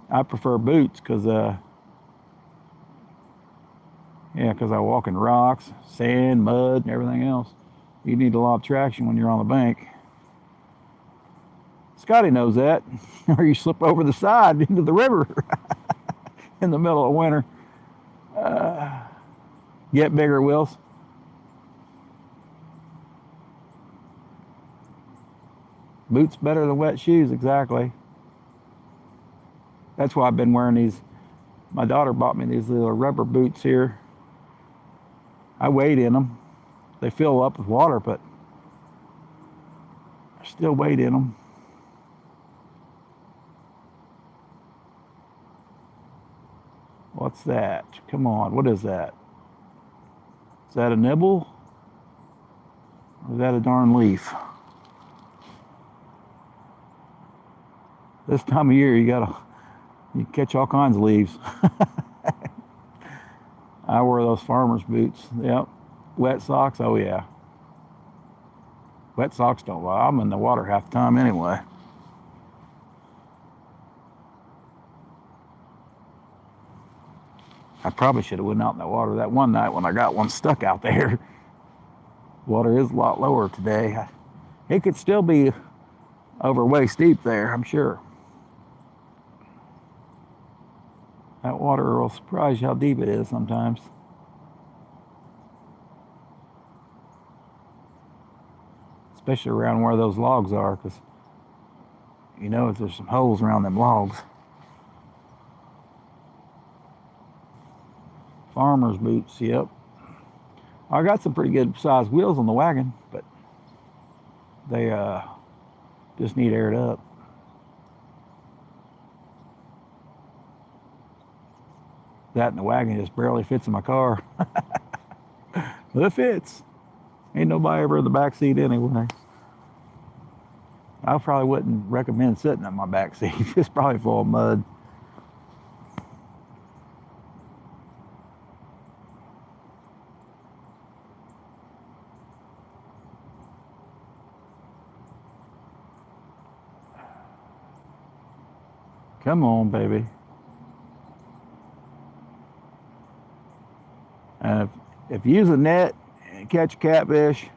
I prefer boots because because I walk in rocks, sand, mud, and everything else. You need a lot of traction when you're on the bank. Scotty knows that, or you slip over the side into the river in the middle of winter. Get bigger, Wills. Boots better than wet shoes, exactly. That's why I've been wearing these. My daughter bought me these little rubber boots here. I wade in them. They fill up with water, but I still wade in them. What's that? Come on, what is that? Is that a nibble? Or is that a darn leaf? This time of year, you catch all kinds of leaves. I wear those farmer's boots. Yep. Wet socks, oh yeah. Wet socks don't lie. I'm in the water half the time anyway. I probably should have went out in the water that one night when I got one stuck out there. Water is a lot lower today. It could still be over waist deep there, I'm sure. That water will surprise you how deep it is sometimes. Especially around where those logs are, because you know there's some holes around them logs. Farmer's boots, yep. I got some pretty good sized wheels on the wagon, but they just need aired up. That and the wagon just barely fits in my car. But it fits. Ain't nobody ever in the back seat anyway. I probably wouldn't recommend sitting in my back seat. It's probably full of mud. Come on, baby. And if you use a net and catch a catfish,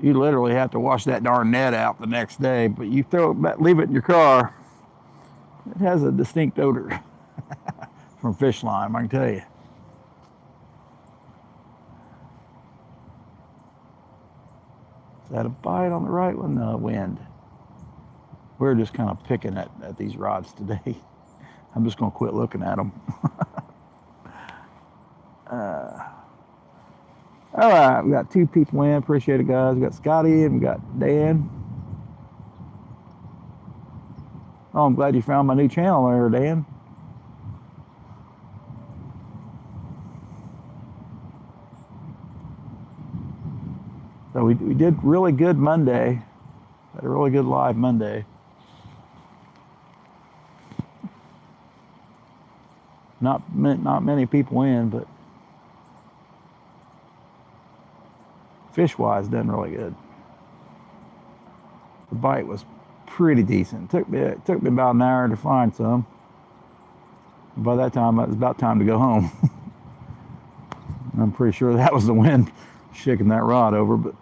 you literally have to wash that darn net out the next day. But you leave it in your car, it has a distinct odor from fish slime, I can tell you. that a bite on the right one? No, wind. We're just kind of picking at these rods today. I'm just going to quit looking at them. All right, we got 2 people in. Appreciate it, guys. We got Scotty and we got Dan. Oh, I'm glad you found my new channel there, Dan. So we did really good Monday. Had a really good live Monday. Not many people in, but fish-wise, done really good. The bite was pretty decent. It took me about an hour to find some. By that time, it was about time to go home. I'm pretty sure that was the wind shaking that rod over, but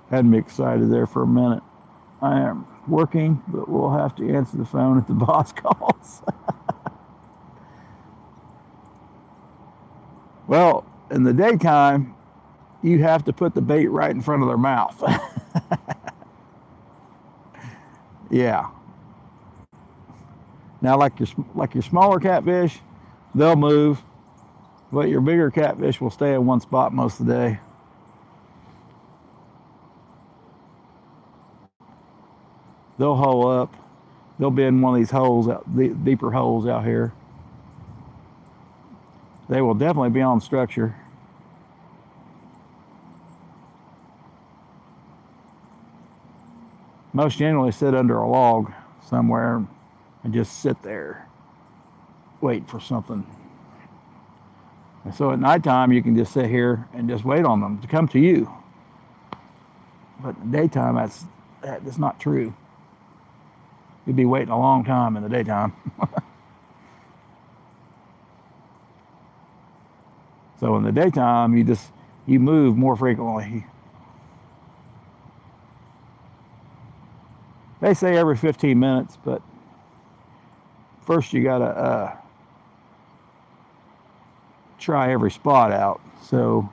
had me excited there for a minute. I am working, but we'll have to answer the phone if the boss calls. Well, in the daytime, you have to put the bait right in front of their mouth. Yeah. Now, like your smaller catfish, they'll move, but your bigger catfish will stay in one spot most of the day. They'll hole up. They'll be in one of these holes, deeper holes out here. They will definitely be on structure. Most generally sit under a log somewhere and just sit there, wait for something. And so at nighttime, you can just sit here and just wait on them to come to you. But in the daytime, that's not true. You'd be waiting a long time in the daytime. So in the daytime, you move more frequently. They say every 15 minutes, but first you gotta try every spot out. So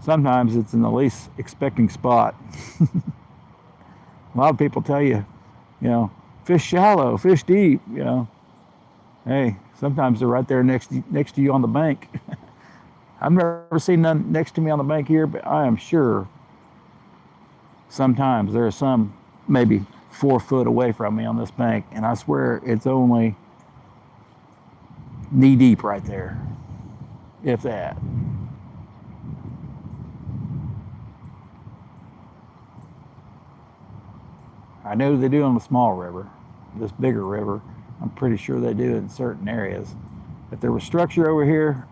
sometimes it's in the least expecting spot. A lot of people tell you, fish shallow, fish deep, Hey, sometimes they're right there next to you on the bank. I've never seen none next to me on the bank here, but I am sure sometimes there are some maybe 4 foot away from me on this bank, and I swear it's only knee deep right there, if that. I know they do on the small river. This bigger river, I'm pretty sure they do in certain areas. If there was structure over here,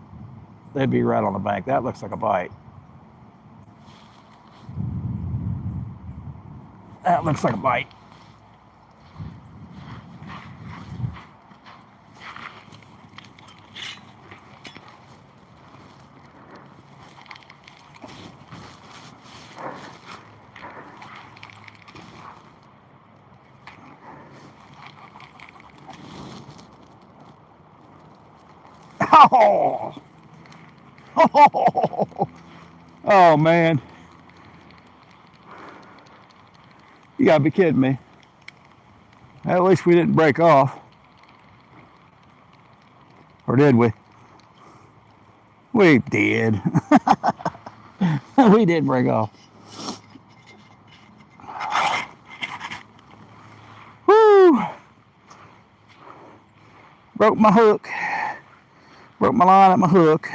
they'd be right on the bank. That looks like a bite. That looks like a bite. Oh! Oh, man. You gotta be kidding me. At least we didn't break off. Or did we? We did. We did break off. Woo! Broke my hook. Broke my line at my hook.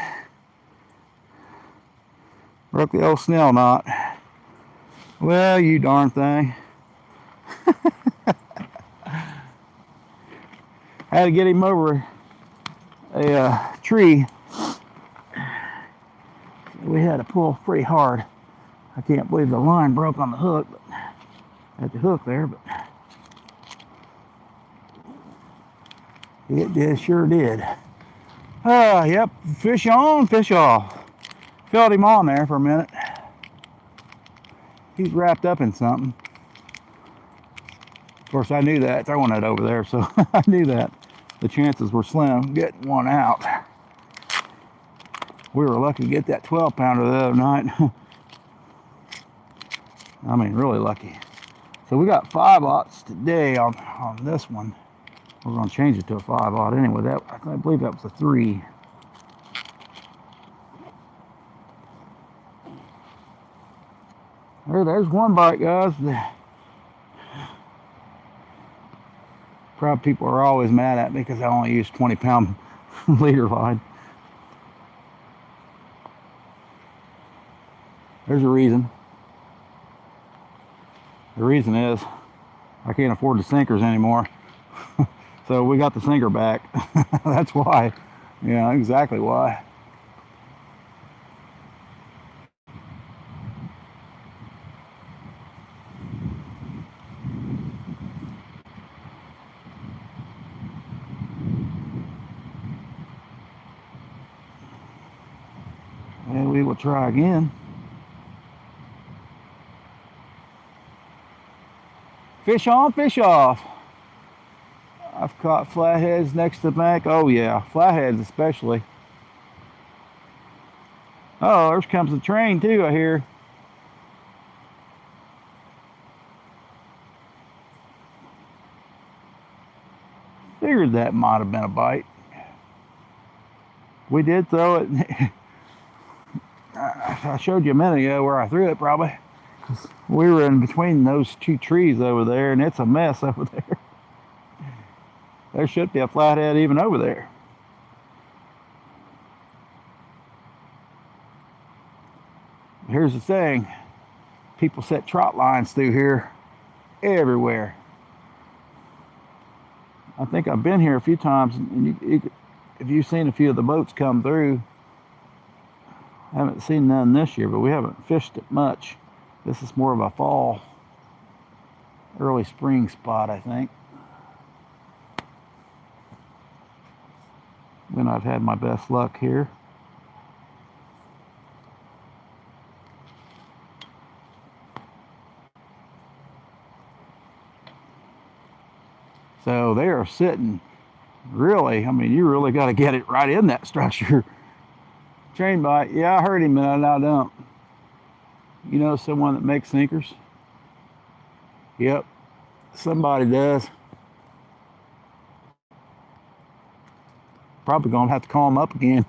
Broke the old snell knot. Well, you darn thing. I had to get him over a tree. We had to pull pretty hard. I can't believe the line broke on the hook, but at the hook there, but it sure did. Yep, fish on, fish off. Felt him on there for a minute. He's wrapped up in something. Of course, I knew that throwing it over there, so I knew that the chances were slim getting one out. We were lucky to get that 12-pounder the other night. I mean, really lucky. So we got 5/0 today on this one. We're going to change it to a 5/0 anyway. That, I believe that was a 3. There's one bite, guys. Probably people are always mad at me because I only use 20-pound leader line. There's a reason. The reason is I can't afford the sinkers anymore. So we got the sinker back. That's why. Yeah, exactly why. And we will try again. Fish on, fish off. I've caught flatheads next to the bank. Oh yeah, flatheads especially. Oh, there comes the train too, I hear. Figured that might have been a bite. We did throw it. I showed you a minute ago where I threw it probably. We were in between those 2 trees over there, and it's a mess over there. There should be a flathead even over there. Here's the thing. People set trot lines through here everywhere. I think I've been here a few times, and if you've seen a few of the boats come through, I haven't seen none this year, but we haven't fished it much. This is more of a fall, early spring spot, I think. When I've had my best luck here. So they are sitting really, I mean, you really got to get it right in that structure. Train bite, yeah, I heard him, and I don't. You know someone that makes sinkers? Yep, somebody does. Probably gonna have to call him up again.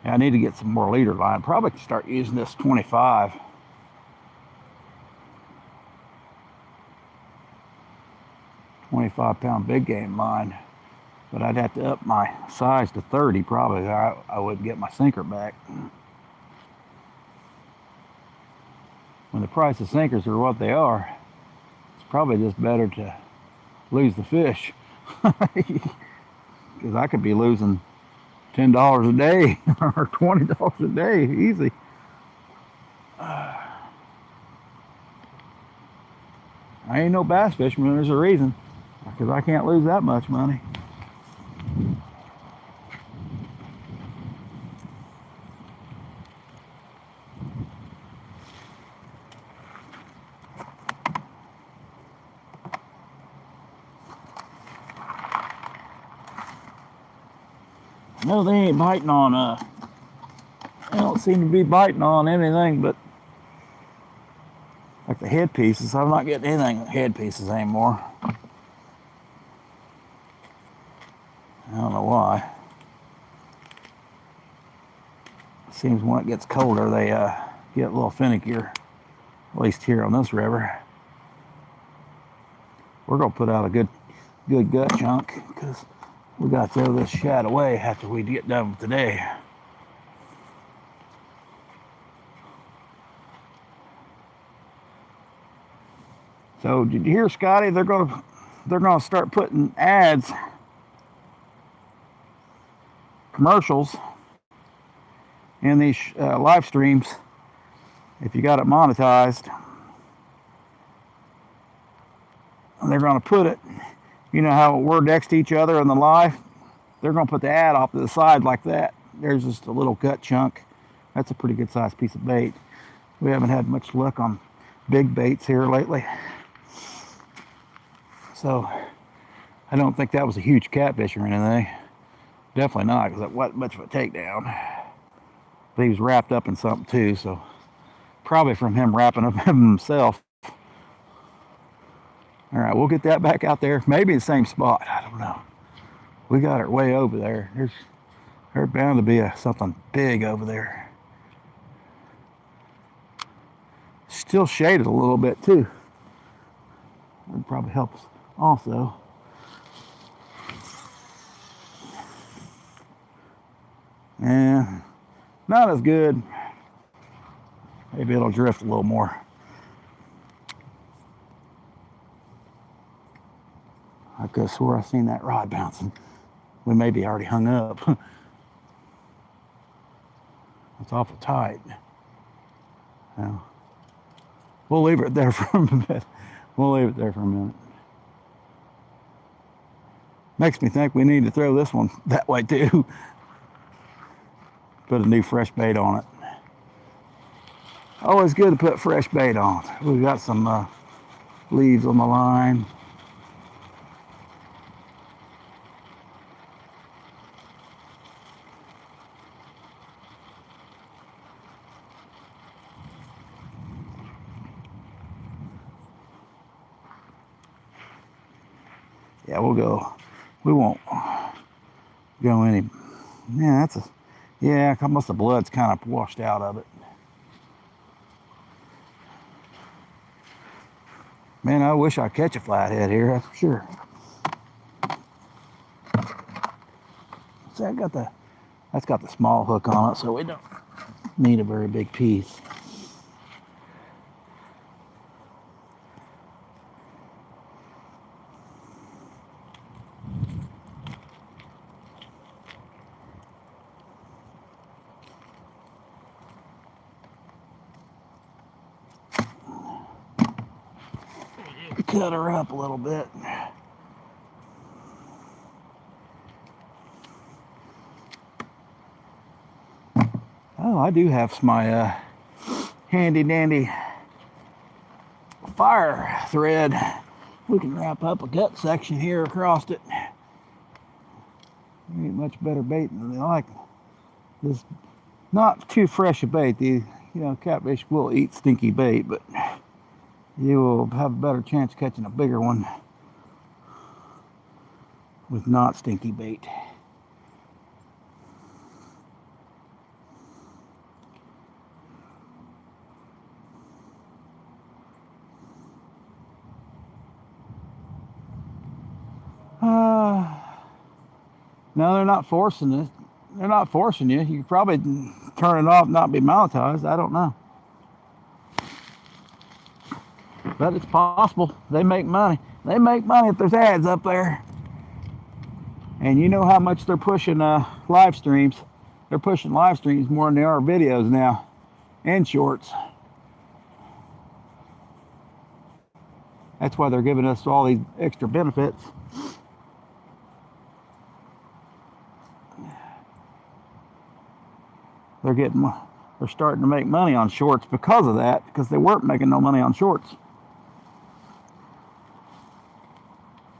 I need to get some more leader line. Probably start using this 25. £25 big game line. But I'd have to up my size to 30 probably. I wouldn't get my sinker back. When the price of sinkers are what they are, it's probably just better to lose the fish. Because I could be losing $10 a day or $20 a day, easy. I ain't no bass fisherman, there's a reason. Because I can't lose that much money. No, they ain't biting on, they don't seem to be biting on anything but like the head pieces. I'm not getting anything with head pieces anymore. I don't know why. It seems when it gets colder, they get a little finickier, at least here on this river. We're gonna put out a good gut chunk because we got to throw this shad away after we get done with today. So did you hear, Scotty? They're gonna start putting ads, commercials in these live streams if you got it monetized. And they're gonna put it, you know how we're next to each other in the live? They're gonna put the ad off to the side like that. There's just a little gut chunk. That's a pretty good sized piece of bait. We haven't had much luck on big baits here lately. So I don't think that was a huge catfish or anything. Definitely not, because that wasn't much of a takedown. But he was wrapped up in something too, so probably from him wrapping up himself. All right, we'll get that back out there. Maybe the same spot. I don't know. We got it way over there. There's bound to be something big over there. Still shaded a little bit too. Would probably help us also. Yeah, not as good. Maybe it'll drift a little more. I could have swore I seen that rod bouncing. We may be already hung up. It's awful tight. Now, we'll leave it there for a minute. We'll leave it there for a minute. Makes me think we need to throw this one that way too. Put a new fresh bait on it. Always good to put fresh bait on. We've got some leaves on the line. Yeah, we'll go. We won't go any. Yeah, that's a. Yeah, almost the blood's kind of washed out of it. Man, I wish I'd catch a flathead here, that's for sure. See, that's got the small hook on it, so we don't need a very big piece. Cut her up a little bit. Oh, I do have my handy dandy fire thread. We can wrap up a gut section here across it. Ain't much better bait than I like. This not too fresh a bait. Catfish will eat stinky bait, but you will have a better chance of catching a bigger one with not stinky bait. No, they're not forcing it. They're not forcing you. You could probably turn it off, not be monetized. I don't know. But it's possible. They make money. They make money if there's ads up there. And you know how much they're pushing live streams. They're pushing live streams more than they are videos now. And shorts. That's why they're giving us all these extra benefits. They're starting to make money on shorts because of that, because they weren't making no money on shorts.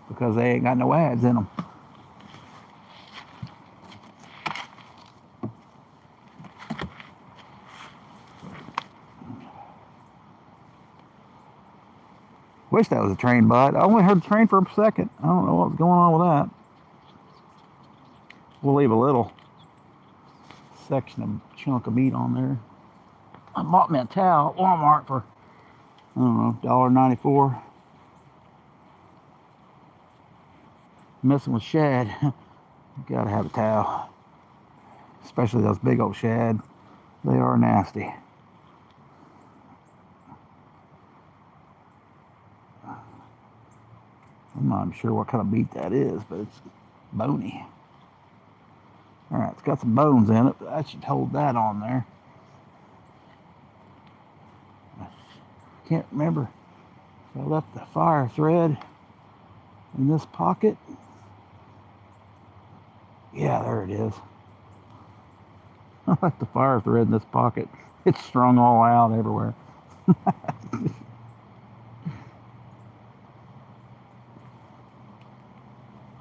Because they ain't got no ads in them. Wish that was a train bite. I only heard the train for a second. I don't know what's going on with that. We'll leave a little section of chunk of meat on there. I bought me a towel at Walmart for, I don't know, $1.94. Messing with shad, you gotta have a towel. Especially those big old shad. They are nasty. I'm not sure what kind of meat that is, but it's bony. All right, it's got some bones in it, but that should hold that on there. I can't remember if I left the fire thread in this pocket. Yeah, there it is. I left the fire thread in this pocket. It's strung all out everywhere.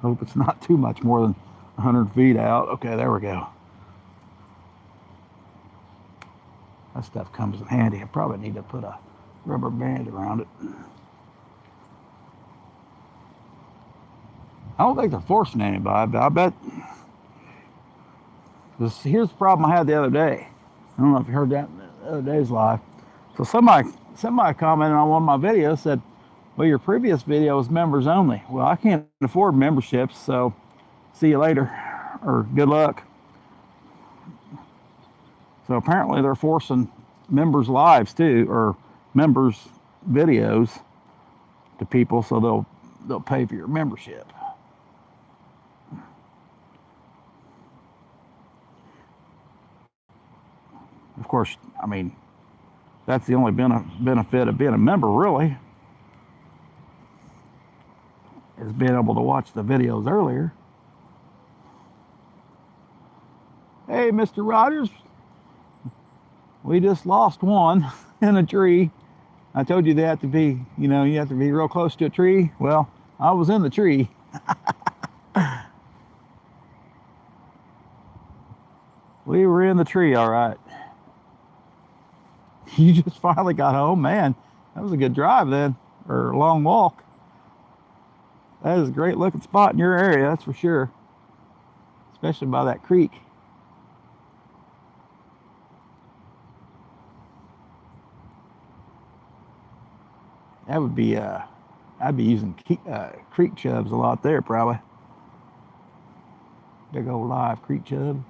Hope it's not too much more than 100 feet out. Okay, there we go. That stuff comes in handy. I probably need to put a rubber band around it. I don't think they're forcing anybody, but I bet. Here's the problem I had the other day. I don't know if you heard that in the other day's live. So somebody commented on one of my videos, said, well, your previous video was members only. Well, I can't afford memberships, so see you later, or good luck. So apparently they're forcing members' lives too, or members' videos to people, so they'll pay for your membership. Of course, I mean, that's the only benefit of being a member, really, is being able to watch the videos earlier. Hey, Mr. Rogers, we just lost one in a tree. I told you they have to be, you have to be real close to a tree. Well, I was in the tree. We were in the tree, all right. You just finally got home, man. That was a good drive then, or a long walk. That is a great looking spot in your area, that's for sure. Especially by that creek. That would be, I'd be using creek chubs a lot there, probably. Big old live creek chub.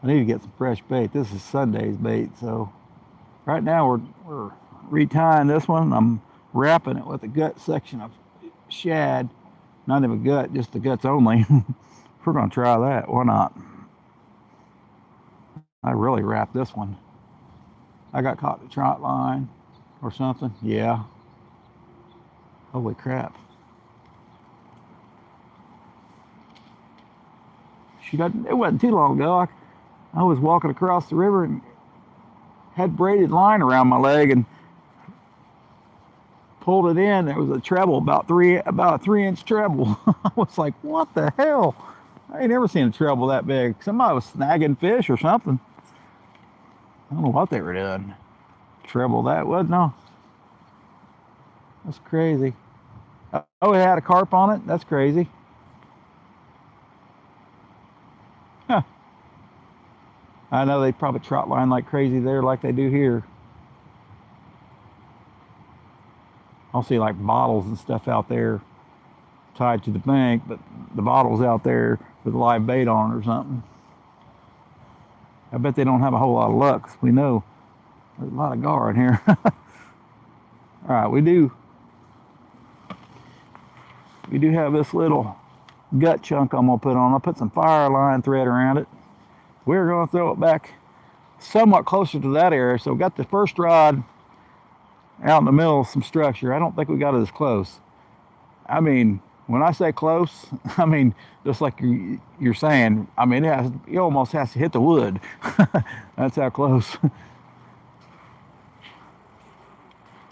I need to get some fresh bait. This is Sunday's bait, so right now we're retying this one. I'm wrapping it with a gut section of shad. Not even gut, just the guts only. We're gonna try that, why not? I really wrapped this one. I got caught in a trot line or something. Yeah. Holy crap. It wasn't too long ago. I was walking across the river and had braided line around my leg and pulled it in. There was a treble, about a 3-inch treble. I was like, what the hell? I ain't never seen a treble that big. Somebody was snagging fish or something. I don't know what they were doing. Treble that was, no. That's crazy. Oh, it had a carp on it? That's crazy. Huh. I know they probably trot line like crazy there like they do here. I'll see like bottles and stuff out there tied to the bank, but the bottle's out there with live bait on it or something. I bet they don't have a whole lot of luck, 'cause we know there's a lot of gar in here. All right, we do have this little gut chunk I'm gonna put on. I'll put some fire line thread around it. We're gonna throw it back somewhat closer to that area. So we got the first rod out in the middle of some structure. I don't think we got it as close. I mean, when I say close, I mean just like you're saying. I mean, it almost has to hit the wood. That's how close.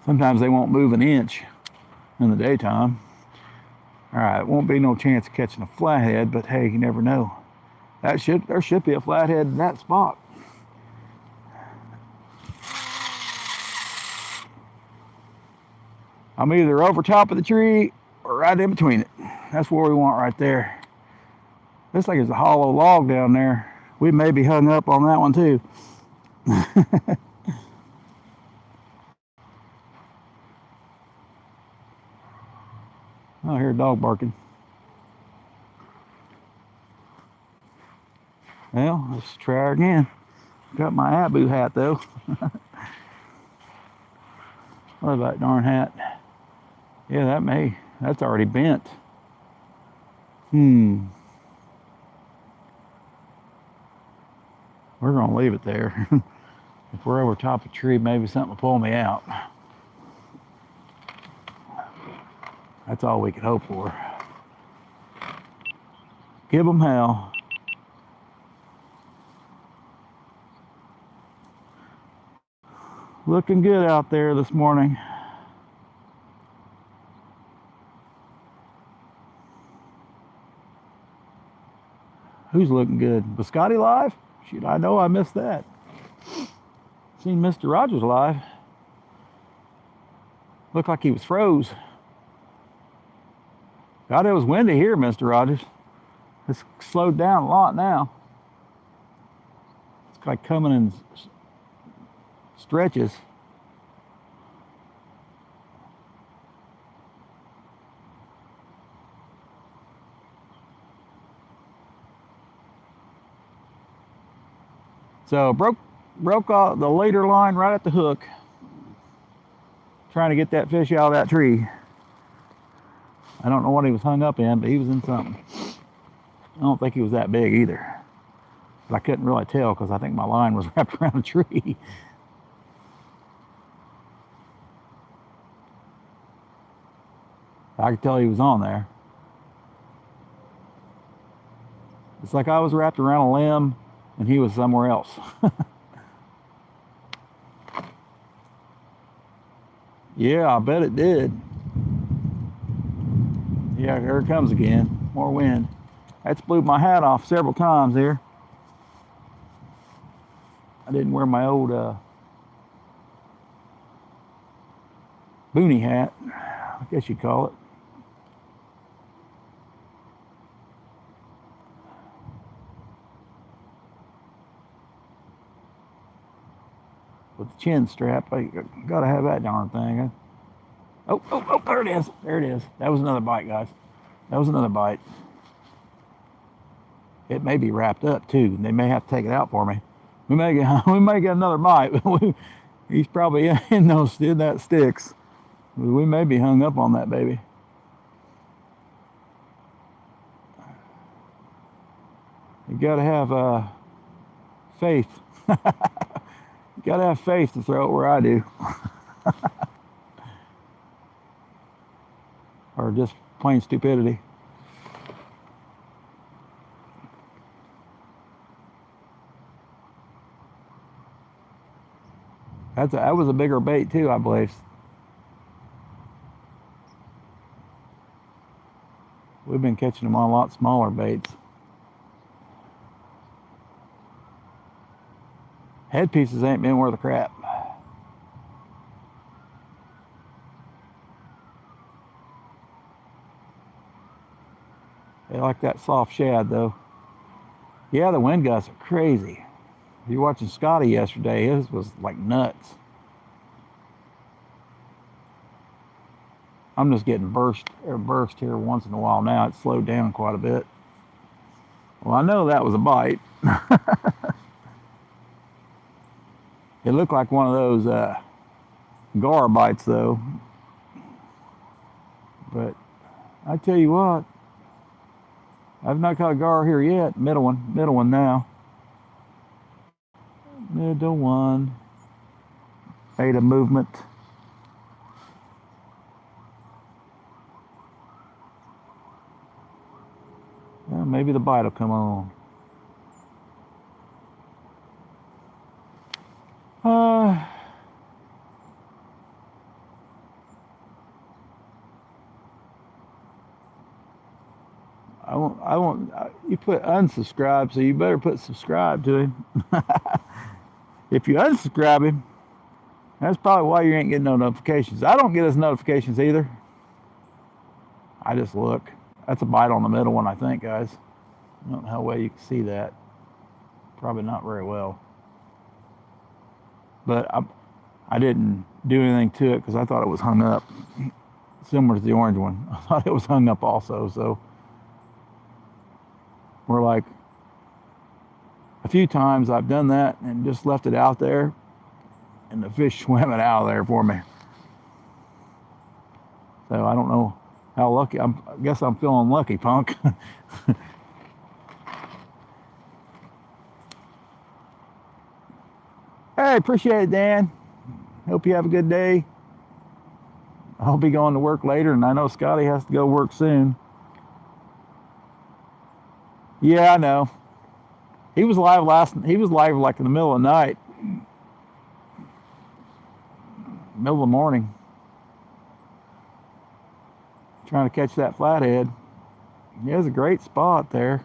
Sometimes they won't move an inch in the daytime. All right, won't be no chance of catching a flathead, but hey, you never know. There should be a flathead in that spot. I'm either over top of the tree or right in between it. That's where we want right there. Looks like there's a hollow log down there. We may be hung up on that one too. Oh, I hear a dog barking. Well, let's try again. Got my Abu hat though. What about that darn hat? Yeah, that's already bent. We're gonna leave it there. If we're over top of a tree, maybe something will pull me out. That's all we could hope for. Give them hell. Looking good out there this morning. Who's looking good? Was Scotty live? Shoot, I know I missed that. Seen Mr. Rogers live. Looked like he was froze. God, it was windy here, Mr. Rogers. It's slowed down a lot now. It's like coming in stretches. So broke off the leader line right at the hook. Trying to get that fish out of that tree. I don't know what he was hung up in, but he was in something. I don't think he was that big either. But I couldn't really tell because I think my line was wrapped around a tree. I could tell he was on there. It's like I was wrapped around a limb and he was somewhere else. Yeah, I bet it did. Yeah, here it comes again. More wind. That's blew my hat off several times here. I didn't wear my old boonie hat, I guess you'd call it. With the chin strap, I gotta have that darn thing. Oh, there it is. There it is. That was another bite, guys. That was another bite. It may be wrapped up too. They may have to take it out for me. We may get another bite. He's probably in that sticks. We may be hung up on that baby. You gotta have faith. You gotta have faith to throw it where I do. Or just plain stupidity. That was a bigger bait too, I believe. We've been catching them on a lot smaller baits. Headpieces ain't been worth a crap. They like that soft shad though. Yeah, the wind gusts are crazy. If you're watching Scotty yesterday, his was like nuts. I'm just getting burst here once in a while now. It's slowed down quite a bit. Well, I know that was a bite. It looked like one of those gar bites though. But I tell you what, I've not caught a gar here yet. Middle one now. Middle one. Made a movement. Well, maybe the bite will come on. I won't, you put unsubscribe, so you better put subscribe to him. If you unsubscribe him, that's probably why you ain't getting no notifications. I don't get his notifications either. I just look. That's a bite on the middle one, I think, guys. I don't know how well you can see that. Probably not very well. But I didn't do anything to it because I thought it was hung up. Similar to the orange one. I thought it was hung up also, so we're like, a few times I've done that and just left it out there and the fish swam it out of there for me. So I don't know how lucky, I guess I'm feeling lucky, punk. Hey, appreciate it, Dan. Hope you have a good day. I'll be going to work later, and I know Scotty has to go work soon. Yeah, I know. He was live like in the middle of the night. Middle of the morning. Trying to catch that flathead. He has a great spot there.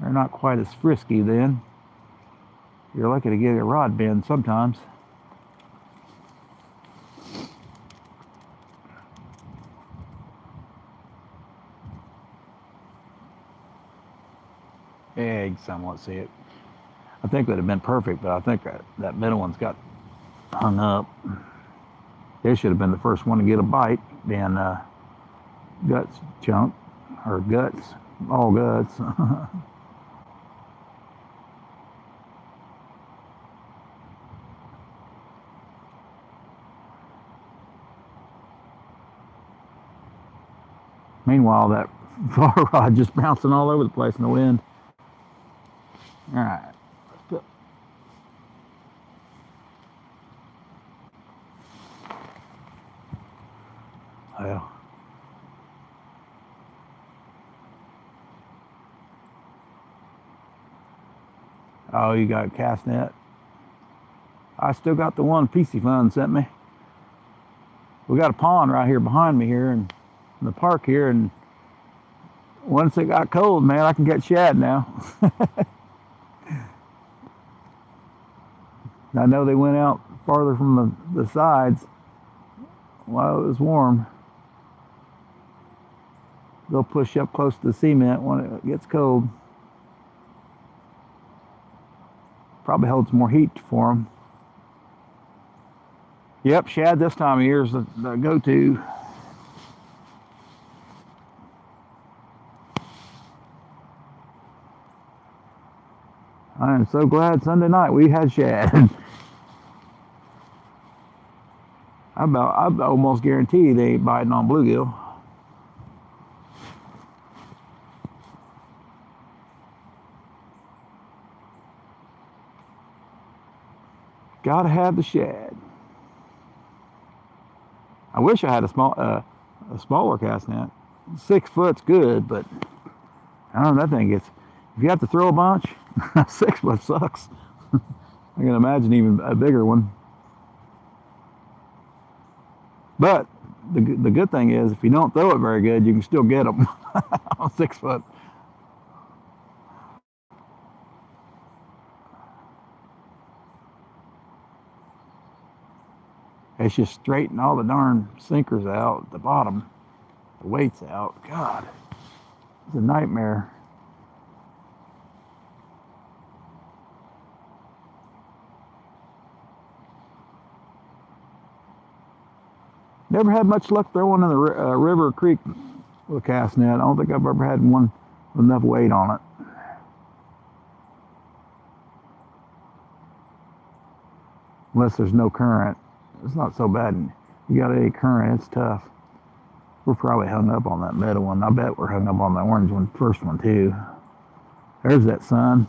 They're not quite as frisky then. You're lucky to get a rod bend sometimes. Yeah, you can somewhat see it. I think that would have been perfect, but I think that middle one's got hung up. They should have been the first one to get a bite, being guts chunk, or guts, all guts. Meanwhile, that far rod just bouncing all over the place in the wind. All right. Well, oh, you got a cast net? I still got the one PC Fun sent me. We got a pond right here behind me here in the park here, and once it got cold, man, I can get shad now. I know they went out farther from the sides while it was warm. They'll push up close to the cement when it gets cold. Probably holds more heat for them. Yep, shad this time of year is the go-to. I am so glad Sunday night we had shad. I almost guarantee they ain't biting on bluegill. Gotta have the shad. I wish I had a smaller cast net. 6 foot's good, but I don't know, that thing gets, if you have to throw a bunch, 6 foot sucks. I can imagine even a bigger one. But the good thing is, if you don't throw it very good, you can still get them on 6 foot. It's just straighten all the darn sinkers out at the bottom, the weights out. God, it's a nightmare. Never had much luck throwing in the river or creek with a cast net. I don't think I've ever had one with enough weight on it. Unless there's no current. It's not so bad. You got any current, it's tough. We're probably hung up on that middle one. I bet we're hung up on the orange one, first one too. There's that sun.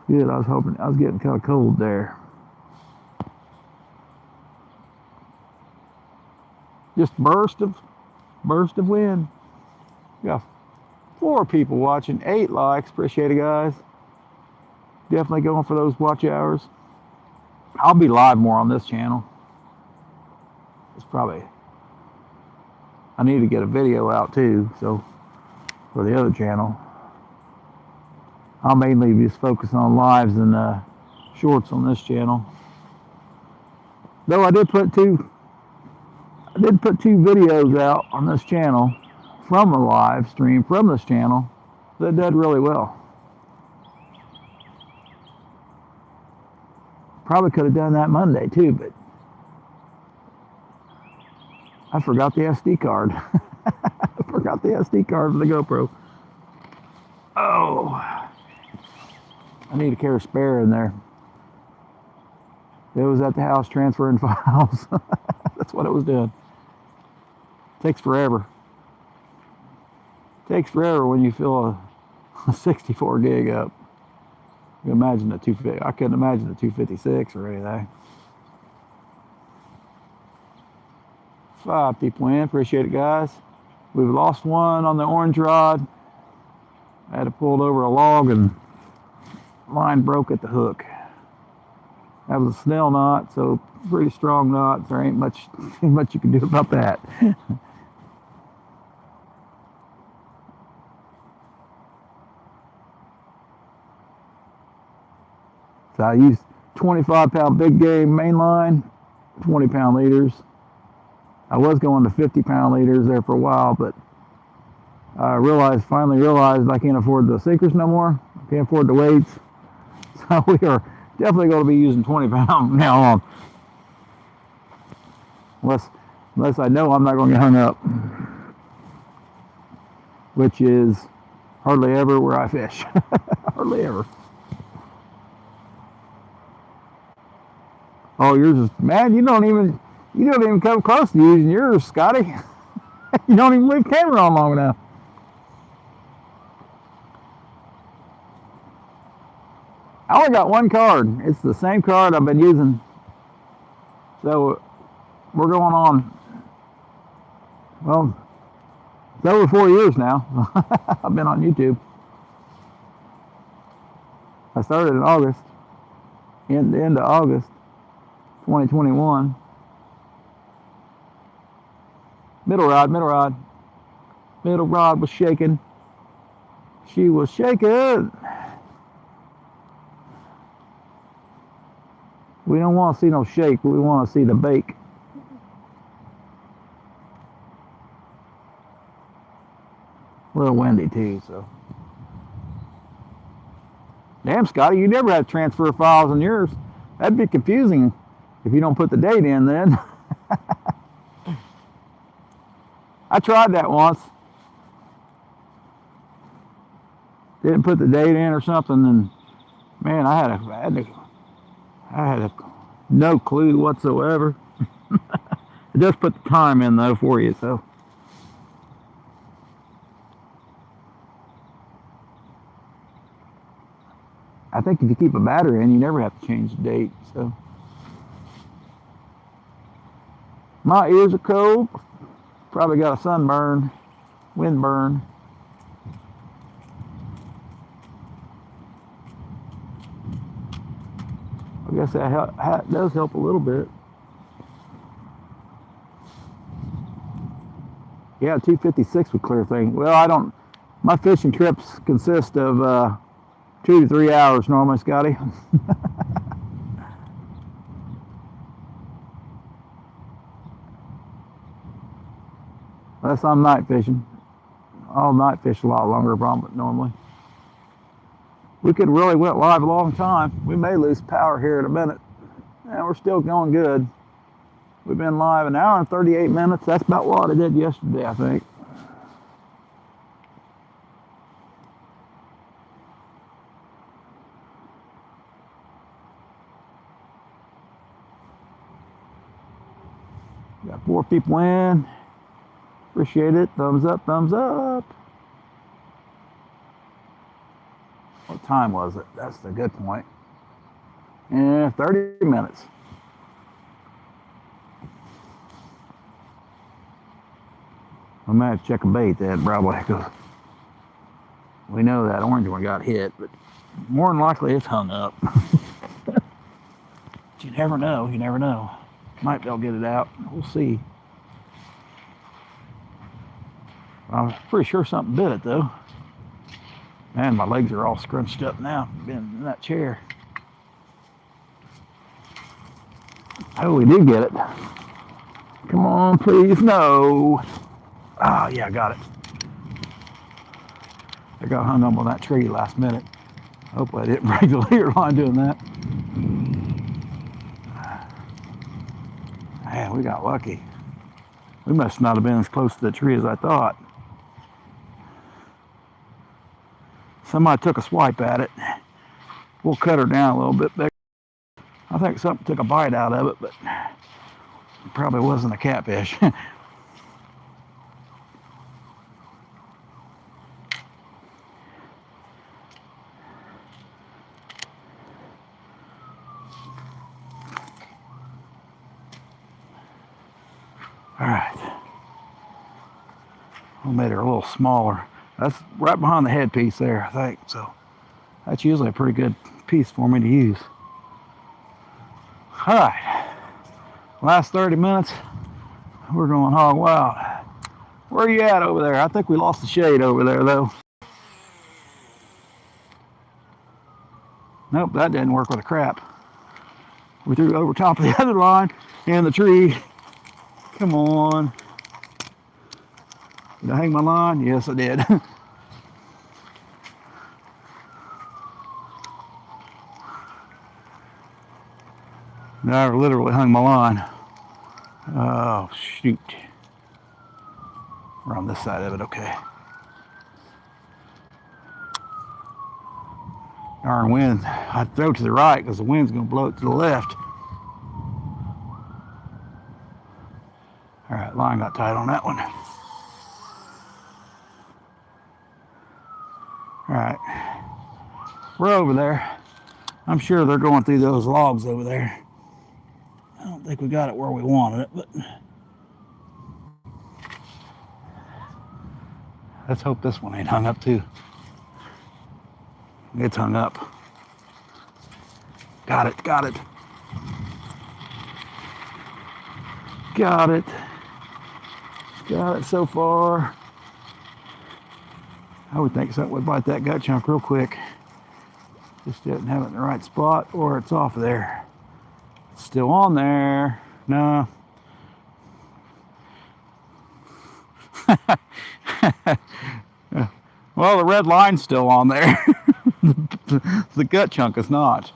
Good, I was getting kind of cold there. Just burst of wind. We got 4 people watching, 8 likes. Appreciate it, guys. Definitely going for those watch hours. I'll be live more on this channel. It's probably, I need to get a video out too, so for the other channel. I'll mainly just focus on lives and shorts on this channel. Though I did put two videos out on this channel from a live stream from this channel that did really well. Probably could have done that Monday too, but I forgot the SD card. I forgot the SD card for the GoPro. Oh, I need to carry a spare in there. It was at the house transferring files. That's what it was doing. Takes forever. Takes forever when you fill a 64 gig up. You can imagine the 250. I couldn't imagine the 256 or anything. 5 people in. Appreciate it, guys. We've lost one on the orange rod. I had to pull it over a log and line broke at the hook. That was a snell knot, so pretty strong knot. There ain't much you can do about that. So I used 25-pound big game main line, 20-pound leaders. I was going to 50-pound leaders there for a while, but I finally realized I can't afford the sinkers no more. I can't afford the weights. So we are definitely going to be using 20-pound now on. Unless I know I'm not going to get hung up, which is hardly ever where I fish. Hardly ever. Oh, yours is, man, you don't even come close to using yours, Scotty. You don't even leave camera on long enough. I only got one card. It's the same card I've been using. So we're going on, well, it's over 4 years now. I've been on YouTube. I started in August, end of August 2021. Middle rod was shaking. She was shaking. We don't want to see no shake. We want to see the bake. A little windy too, so. Damn, Scotty, you never have transfer files on yours. That'd be confusing if you don't put the date in then. I tried that once. Didn't put the date in or something, and man, I had no clue whatsoever. It does put the time in though for you, so. I think if you keep a battery in, you never have to change the date, so. My ears are cold. Probably got a sunburn, windburn. I guess that hat does help a little bit. Yeah, 256 would clear thing. Well, my fishing trips consist of 2 to 3 hours normally, Scotty. Unless I'm night fishing. I'll night fish a lot longer probably normally. We could really went live a long time. We may lose power here in a minute. And we're still going good. We've been live an hour and 38 minutes. That's about what I did yesterday, I think. Got 4 people in. Appreciate it. Thumbs up, thumbs up. What time was it? That's the good point. Yeah, 30 minutes. I might have to check a bait then, probably, because we know that orange one got hit, but more than likely it's hung up. But you never know, you never know. Might be able to get it out. We'll see. I'm pretty sure something bit it, though. Man, my legs are all scrunched up now, been in that chair. Oh, we did get it. Come on, please, no. Ah, yeah, I got it. I got hung up on that tree last minute. Hopefully I didn't break the leader line doing that. Man, we got lucky. We must not have been as close to the tree as I thought. Somebody took a swipe at it. We'll cut her down a little bit bigger. I think something took a bite out of it, but it probably wasn't a catfish. All right. I made her a little smaller. That's right behind the headpiece there, I think. So that's usually a pretty good piece for me to use. All right. Last 30 minutes, we're going hog wild. Where are you at over there? I think we lost the shade over there, though. Nope, that didn't work with a crap. We threw it over top of the other line and the tree. Come on. Did I hang my line? Yes, I did. I literally hung my line. Oh, shoot. We're on this side of it, okay. Darn wind. I'd throw to the right because the wind's going to blow it to the left. All right, line got tight on that one. All right, we're over there. I'm sure they're going through those logs over there. I don't think we got it where we wanted it, but let's hope this one ain't hung up too. It's hung up. Got it, got it. Got it. Got it so far. I would think something would bite that gut chunk real quick. Just didn't have it in the right spot, or it's off of there. It's still on there. No. Well, the red line's still on there. The gut chunk is not.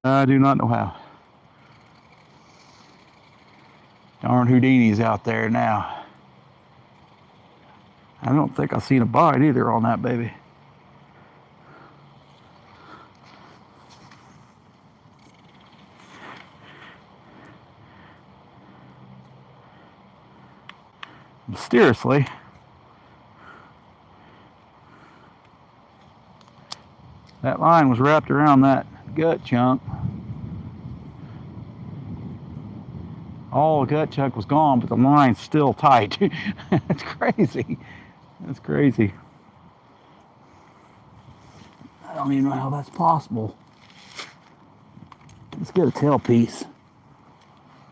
I do not know how. Darn Houdini's out there now. I don't think I've seen a bite either on that baby. Mysteriously, that line was wrapped around that gut chunk. All the gut chunk was gone, but the line's still tight. That's crazy. That's crazy. I don't even know how that's possible. Let's get a tail piece.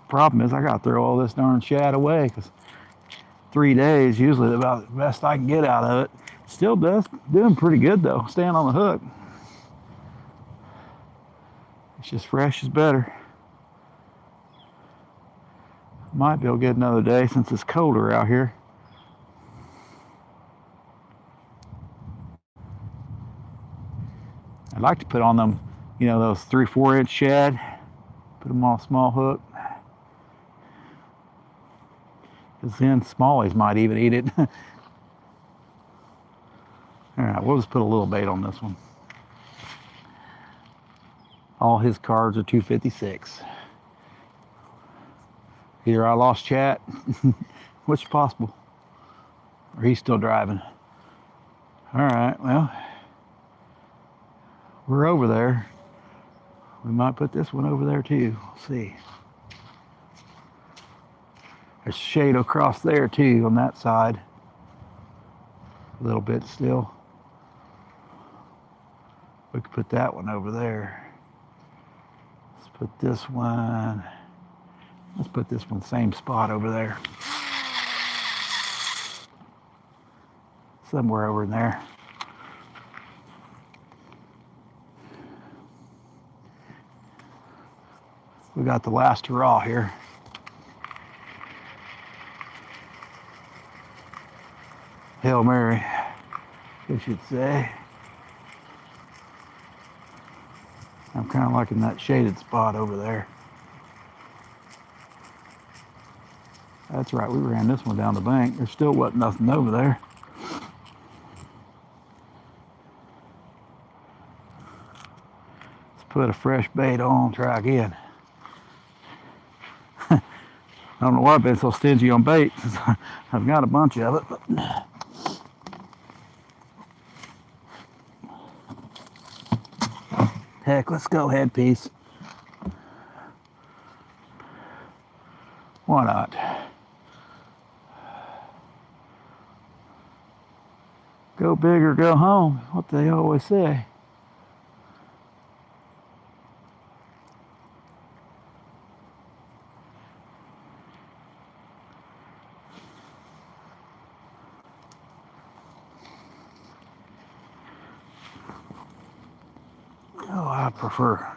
Problem is, I got to throw all this darn shad away because 3 days usually about the best I can get out of it. Still doing pretty good though, staying on the hook. It's just fresh is better. Might be able to get another day since it's colder out here. I'd like to put on them, you know, those 3-4 inch shad. Put them on a small hook. Because then smallies might even eat it. All right, we'll just put a little bait on this one. All his cards are 256. Either I lost chat, which is possible, or he's still driving. All right, well, we're over there. We might put this one over there too. We'll see. There's shade across there too on that side. A little bit still. We could put that one over there. Let's put this one. Let's put this one same spot over there. Somewhere over in there. We got the last hurrah here. Hail Mary, you should say. I'm kind of liking that shaded spot over there. That's right, we ran this one down the bank. There still wasn't nothing over there. Let's put a fresh bait on, try again. I don't know why I've been so stingy on bait. I've got a bunch of it, but heck, let's go head piece. Why not? Go big or go home, what they always say. Oh, I prefer.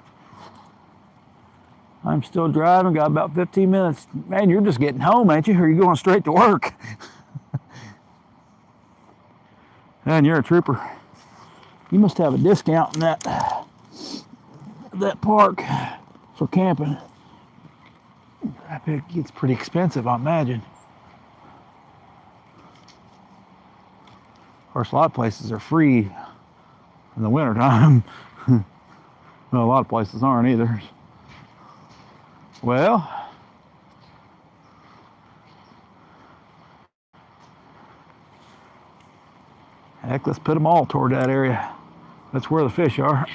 I'm still driving, got about 15 minutes. Man, you're just getting home, ain't you? Or are you going straight to work? Man, you're a trooper. You must have a discount in that park for camping. I bet it gets pretty expensive, I imagine. Of course, a lot of places are free in the wintertime. Well, a lot of places aren't either. Well, heck, let's put them all toward that area. That's where the fish are.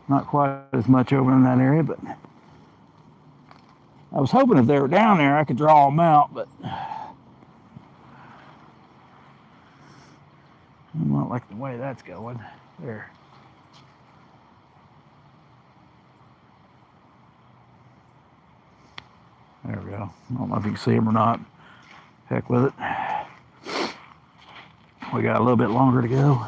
Not quite as much over in that area, but I was hoping if they were down there, I could draw them out, but I'm not like the way that's going. There. There we go. I don't know if you can see them or not. Heck with it. We got a little bit longer to go.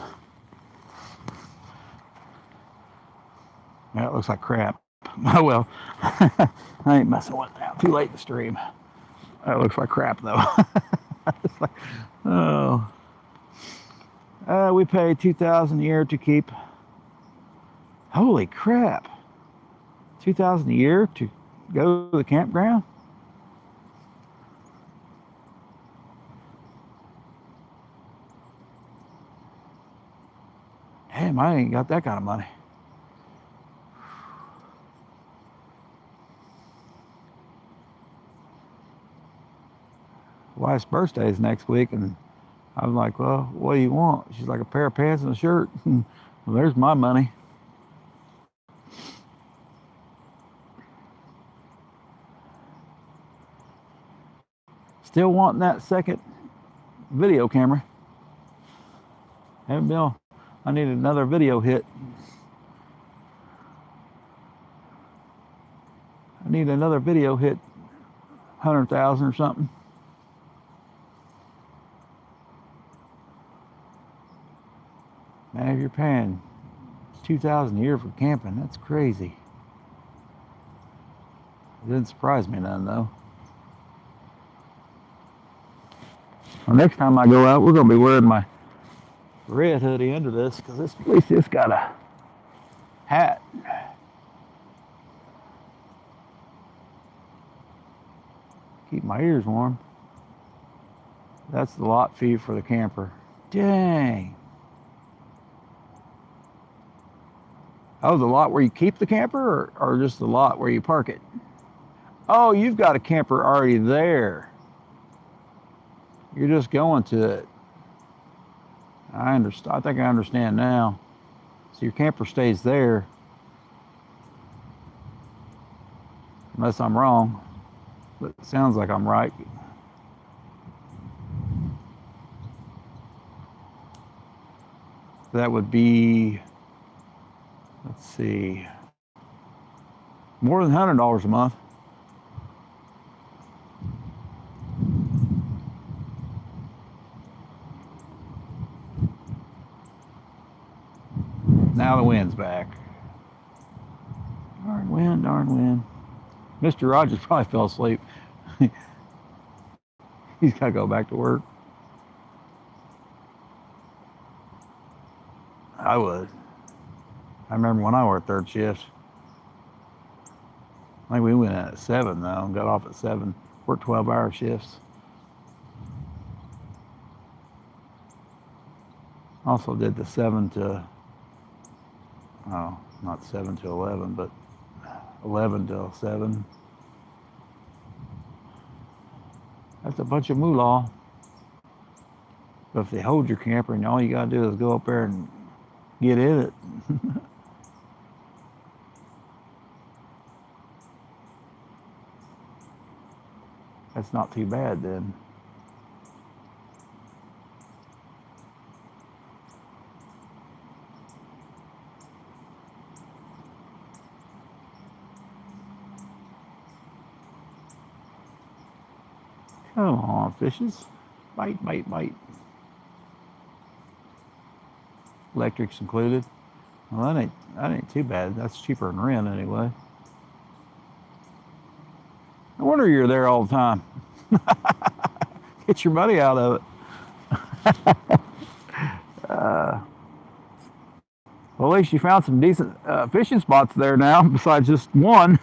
That looks like crap. Oh well. I ain't messing with that. Too late to stream. That looks like crap though. It's like, oh. We pay $2,000 a year to keep. Holy crap. $2,000 a year to go to the campground? Damn, I ain't got that kind of money. Wife's birthday is next week, and I was like, well, what do you want? She's like, a pair of pants and a shirt. Well, there's my money. Still wanting that second video camera. Haven't been. I need another video hit. I need another video hit 100,000 or something. Man, if you're paying $2,000 a year for camping, that's crazy. It didn't surprise me none though. Well, next time I go out, we're gonna be wearing my red hoodie under this because at least it's got a hat. Keep my ears warm. That's the lot fee for the camper. Dang. Oh, the lot where you keep the camper, or just the lot where you park it? Oh, you've got a camper already there. You're just going to it. I understand. I think I understand now. So your camper stays there, unless I'm wrong. But it sounds like I'm right. That would be, let's see, more than $100 a month. Now the wind's back. Darn wind, darn wind. Mr. Rogers probably fell asleep. He's got to go back to work. I would. I remember when I worked third shift. I think we went at 7 though, and got off at 7. Worked 12-hour shifts. Also did the 7 to, oh, not 7 to 11, but 11 till 7. That's a bunch of moolah. But if they hold your camper and all you gotta do is go up there and get in it. That's not too bad then. Come on, fishes. Bite, bite, bite. Electric's included. Well, that ain't too bad. That's cheaper than rent anyway. No wonder you're there all the time. Get your money out of it. Well, at least you found some decent fishing spots there now, besides just one.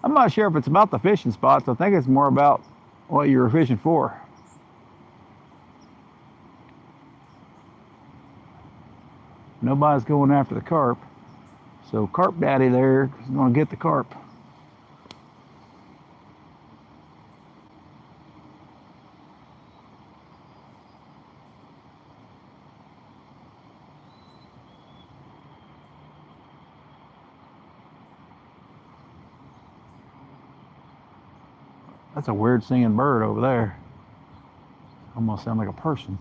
I'm not sure if it's about the fishing spots. I think it's more about what you were fishing for. Nobody's going after the carp. So Carp Daddy there is going to get the carp. That's a weird singing bird over there. Almost sound like a person.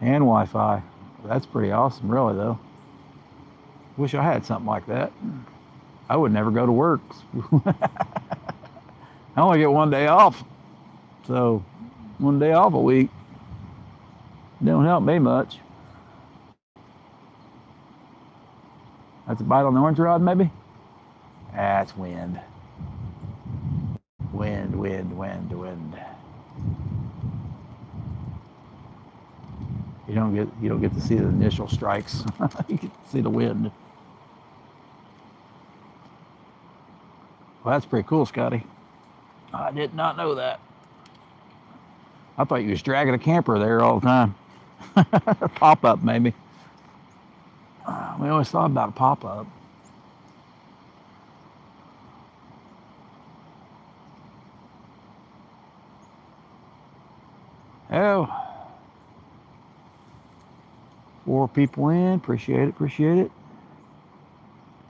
And Wi-Fi. That's pretty awesome, really, though. Wish I had something like that. I would never go to work. I only get one day off. So, one day off a week don't help me much. That's a bite on the orange rod, maybe? That's wind. Wind, wind, wind, wind. You don't get to see the initial strikes. You get to see the wind. Well, that's pretty cool, Scotty. I did not know that. I thought you was dragging a camper there all the time. Pop-up, maybe. We always thought about a pop-up. Oh. 4 people in. Appreciate it, appreciate it.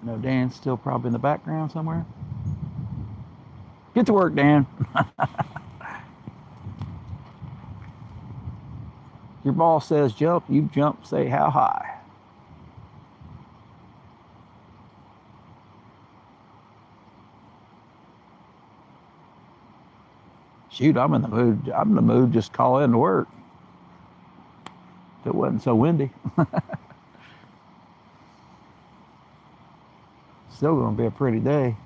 No, Dan's still probably in the background somewhere. Get to work, Dan. Your boss says jump, you jump, say how high. Shoot, I'm in the mood. I'm in the mood just call in to work. If it wasn't so windy. Still gonna be a pretty day.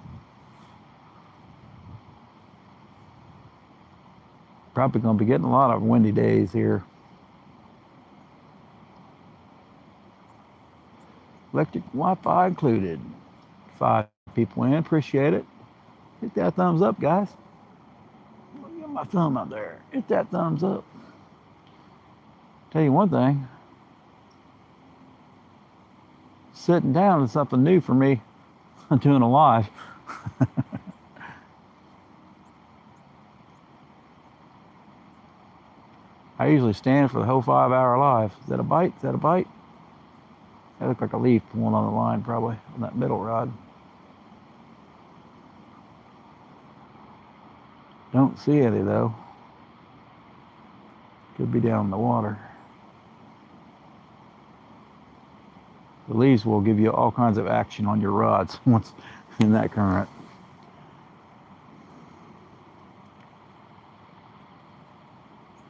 Probably gonna be getting a lot of windy days here. Electric Wi-Fi included. 5 people in, appreciate it. Hit that thumbs up, guys. Get my thumb up there. Hit that thumbs up. Tell you one thing. Sitting down is something new for me. I'm doing a live. I usually stand for the whole 5-hour live. Is that a bite? Is that a bite? That looked like a leaf pulling on the line, probably, on that middle rod. Don't see any, though. Could be down in the water. The leaves will give you all kinds of action on your rods once in that current.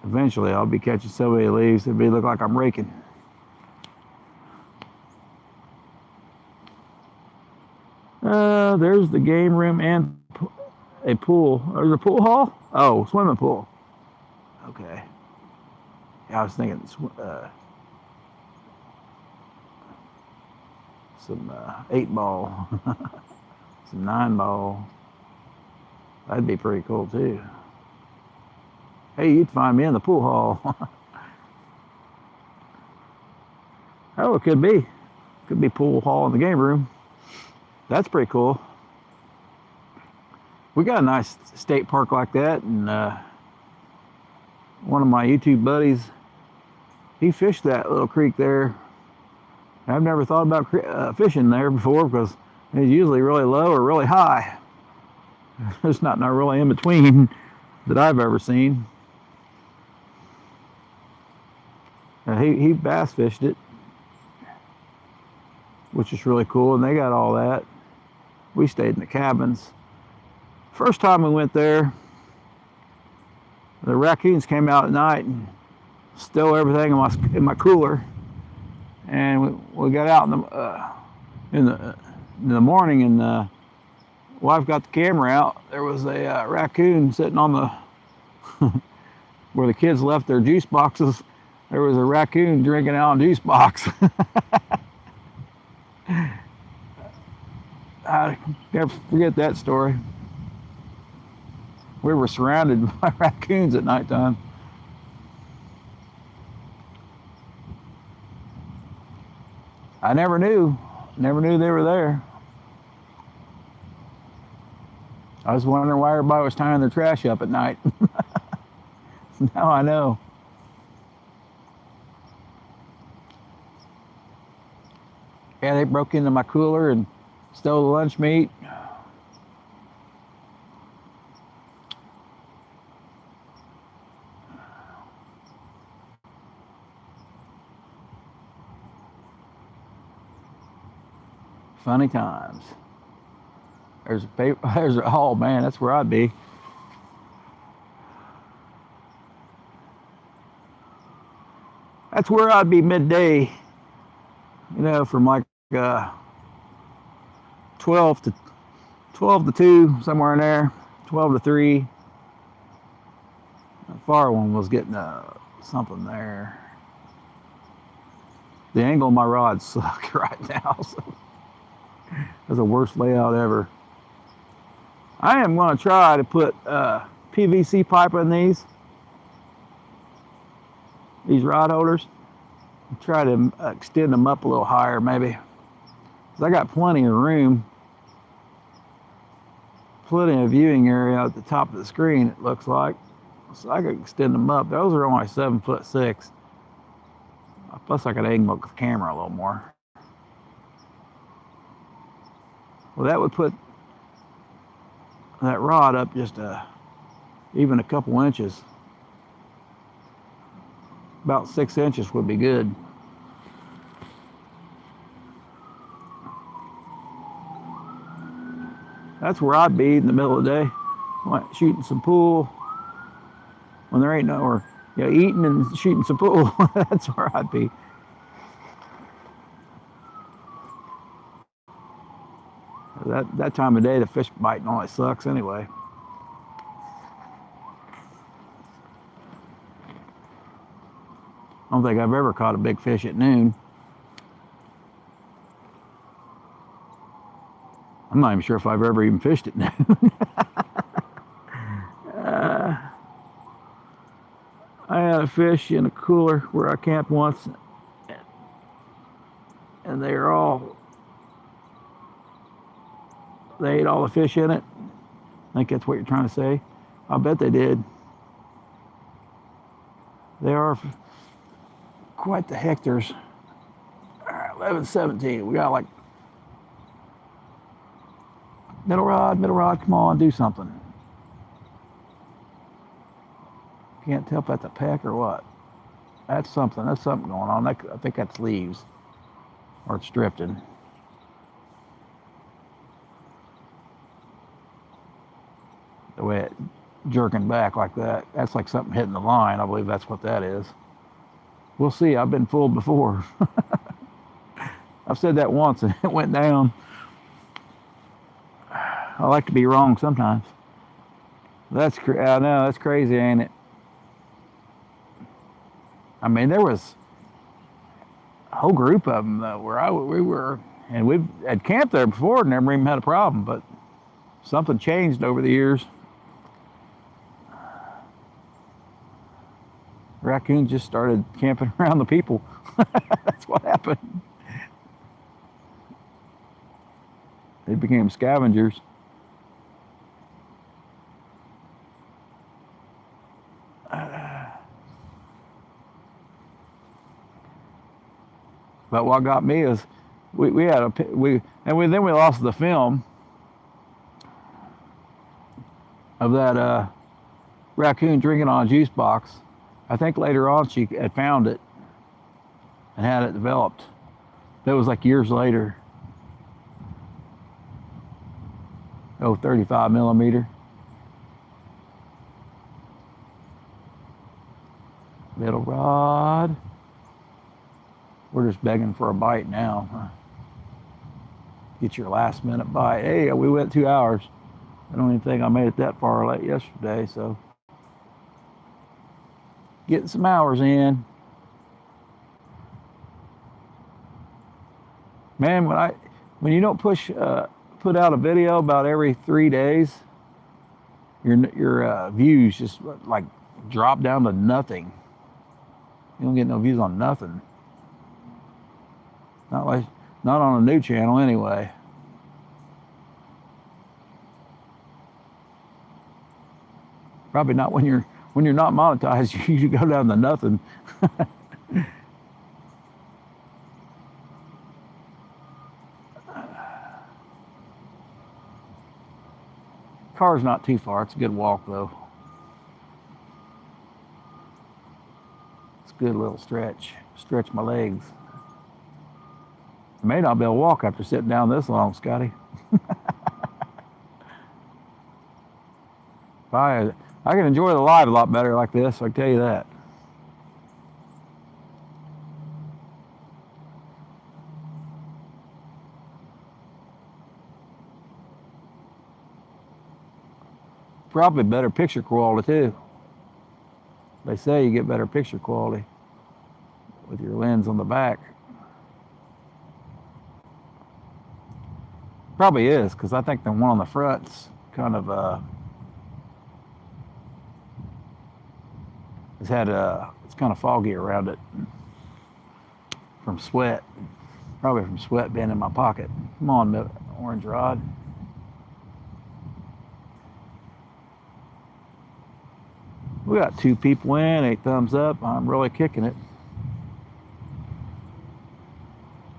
Eventually, I'll be catching so many leaves, it'll look like I'm raking. There's the game room and a pool. There's a pool hall? Oh, swimming pool. Okay. Yeah, I was thinking some 8-ball, some 9-ball. That'd be pretty cool too. Hey, you'd find me in the pool hall. Oh, it could be. Could be pool hall in the game room. That's pretty cool. We got a nice state park like that, and one of my YouTube buddies, he fished that little creek there. I've never thought about fishing there before because it's usually really low or really high. There's not really in between that I've ever seen. He bass fished it. which is really cool. And they got all that. We stayed in the cabins. First time we went there, the raccoons came out at night and stole everything in my cooler. And we got out in the morning, and wife got the camera out. There was a raccoon sitting on the where the kids left their juice boxes. There was a raccoon drinking out of a juice box. I never forget that story. We were surrounded by raccoons at nighttime. I never knew they were there. I was wondering why everybody was tying their trash up at night. Now I know. Yeah, they broke into my cooler and stole the lunch meat. Funny times. There's a paper, oh man, that's where I'd be. That's where I'd be midday, you know, from like 12 to 2, somewhere in there, 12 to 3. The far one was getting something there. The angle of my rod sucks right now, so that's the worst layout ever. I am going to try to put PVC pipe in these rod holders. Try to extend them up a little higher, maybe. Because I got plenty of room, plenty of viewing area at the top of the screen, it looks like. So I could extend them up. Those are only 7'6". Plus I could angle the camera a little more. Well, that would put that rod up just even a couple inches. About 6 inches would be good. That's where I'd be in the middle of the day, like shooting some pool. When there ain't no, or eating and shooting some pool. That's where I'd be. That time of day, the fish biting always sucks anyway. I don't think I've ever caught a big fish at noon. I'm not even sure if I've ever even fished at noon. I had a fish in a cooler where I camped once, and they ate all the fish in it. I think that's what you're trying to say. I bet they did. They are quite the hectares. All right, 11:17. We got like middle rod, come on, do something. Can't tell if that's a peck or what. That's something going on. I think that's leaves, or it's drifting. The way it jerking back like that, that's like something hitting the line. I believe that's what that is. We'll see. I've been fooled before. I've said that once and it went down. I like to be wrong sometimes. I know, that's crazy, ain't it? I mean, there was a whole group of them though, where we were, and we had camped there before and never even had a problem, but something changed over the years. Raccoons just started camping around the people. That's what happened. They became scavengers. But what got me is then we lost the film of that raccoon drinking on a juice box. I think later on she had found it and had it developed. That was like years later. Oh, 35 millimeter. Little rod. We're just begging for a bite now. Get your last minute bite. Hey, we went 2 hours. I don't even think I made it that far late yesterday, so getting some hours in. Man, when you don't put out a video about every 3 days, your views just like drop down to nothing. You don't get no views on nothing. Not on a new channel anyway. Probably not when you're not monetized. You go down to nothing. Car's not too far. It's a good walk though. It's a good little stretch. Stretch my legs. I may not be able to walk after sitting down this long, Scotty. I can enjoy the live a lot better like this, I can tell you that. Probably better picture quality too. They say you get better picture quality with your lens on the back. Probably is, because I think the one on the front's kind of it's kind of foggy around it from sweat. Probably from sweat being in my pocket. Come on, orange rod. We got 2 people in, 8 thumbs up. I'm really kicking it.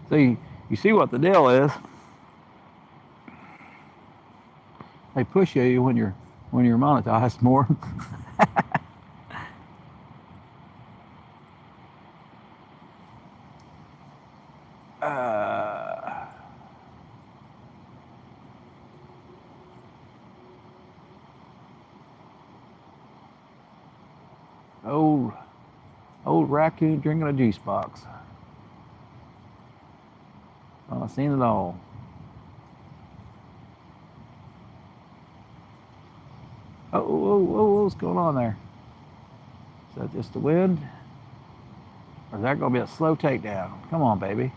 So you see what the deal is. They push you when you're monetized more. Old raccoon drinking a juice box. Well, I've seen it all. What's going on there? Is that just the wind? Or is that going to be a slow takedown? Come on, baby.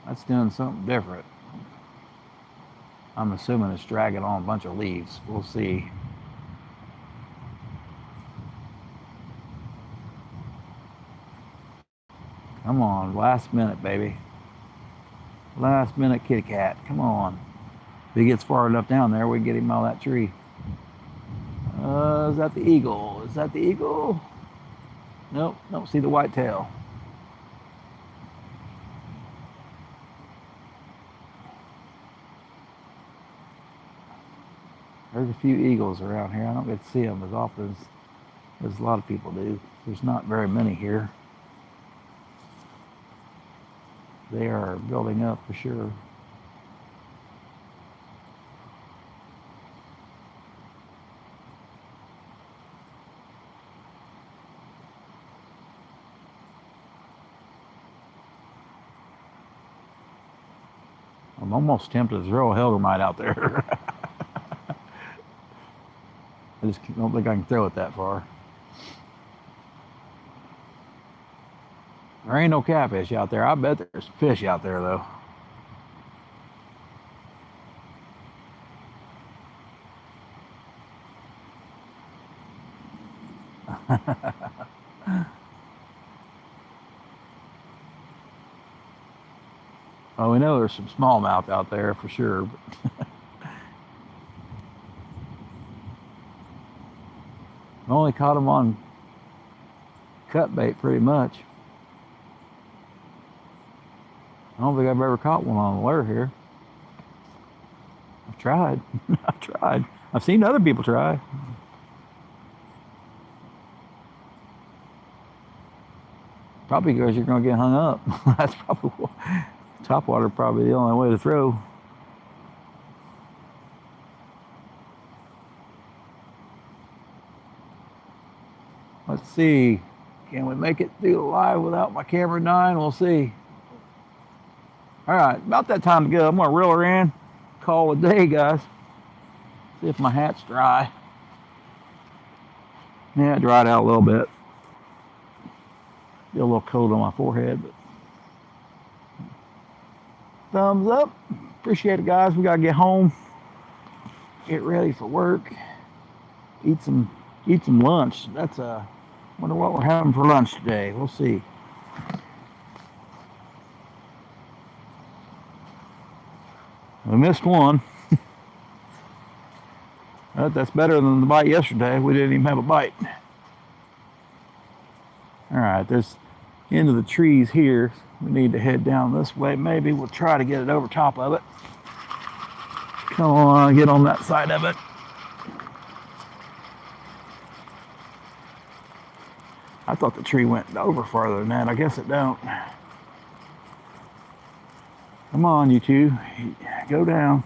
That's doing something different. I'm assuming it's dragging on a bunch of leaves. We'll see. Come on, last minute, baby. Last minute kitty cat. Come on. If he gets far enough down there, we can get him out of that tree. Is that the eagle? Is that the eagle? Nope, don't see the white tail. There's a few eagles around here. I don't get to see them as often as a lot of people do. There's not very many here. They are building up for sure. I'm almost tempted to throw a Heldermite out there. I just don't think I can throw it that far. There ain't no catfish out there. I bet there's fish out there though. Well, we know there's some smallmouth out there for sure. I only caught them on cut bait pretty much. I don't think I've ever caught one on a lure here. I've tried. I've tried. I've seen other people try. Probably because you're going to get hung up. That's probably topwater. Probably the only way to throw. Let's see. Can we make it through the live without my camera dying? We'll see. All right, about that time to go. I'm gonna reel her in, call it a day, guys. See if my hat's dry. Yeah, it dried out a little bit. Get a little cold on my forehead, but thumbs up. Appreciate it, guys. We gotta get home, get ready for work, eat some lunch. That's wonder what we're having for lunch today. We'll see. We missed one. That's better than the bite yesterday. We didn't even have a bite. All right, there's into the trees here. We need to head down this way. Maybe we'll try to get it over top of it. Come on, get on that side of it. I thought the tree went over farther than that. I guess it don't. Come on, you two. Go down.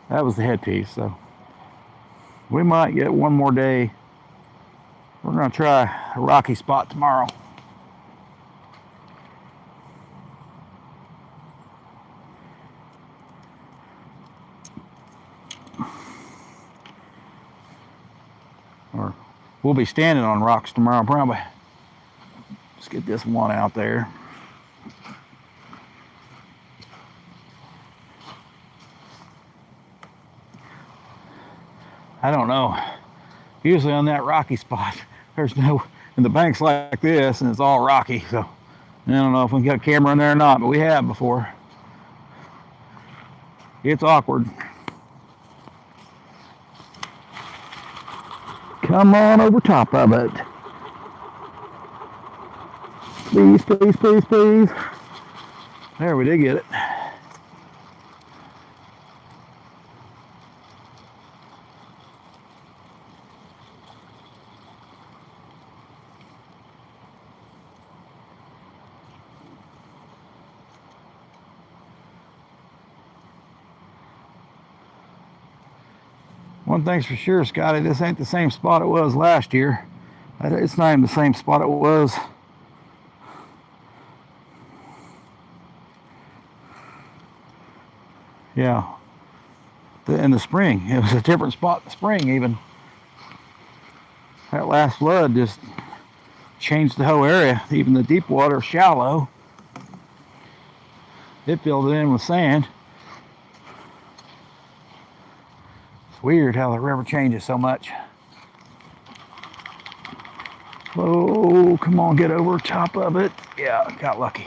That was the headpiece, so we might get one more day. We're going to try a rocky spot tomorrow. Or we'll be standing on rocks tomorrow, probably. Let's get this one out there. I don't know. Usually on that rocky spot, there's no, and the bank's like this and it's all rocky. So I don't know if we can get a camera in there or not, but we have before. It's awkward. Come on over top of it. Please, please, please, please. There, we did get it. One thing's for sure, Scotty, this ain't the same spot it was last year. It's not even the same spot it was. Yeah. In the spring. It was a different spot in the spring even. That last flood just changed the whole area. Even the deep water, shallow. It filled it in with sand. Weird how the river changes so much. Oh, come on, get over top of it. Yeah, got lucky.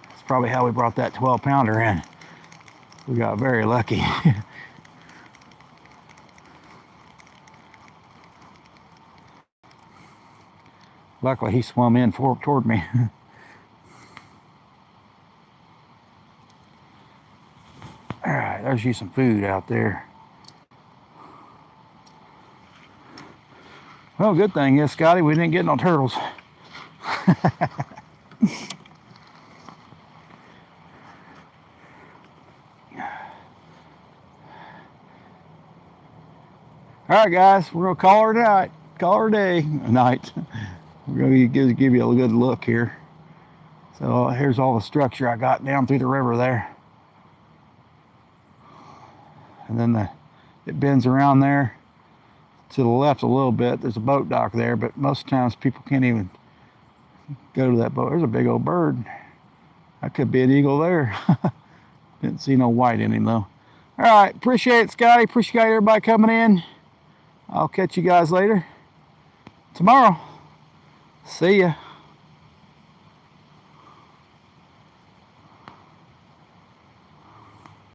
That's probably how we brought that 12-pounder in. We got very lucky. Luckily, he swam in toward me. All right, there's you some food out there. Well, good thing is, Scotty, we didn't get no turtles. All right, guys, we're gonna call her tonight. Call her night. We're gonna give you a good look here. So here's all the structure I got down through the river there. And then it bends around there to the left a little bit. There's a boat dock there, but most times people can't even go to that boat. There's a big old bird. That could be an eagle there. Didn't see no white in him though. All right, appreciate it, Scotty. Appreciate everybody coming in. I'll catch you guys later tomorrow. See ya.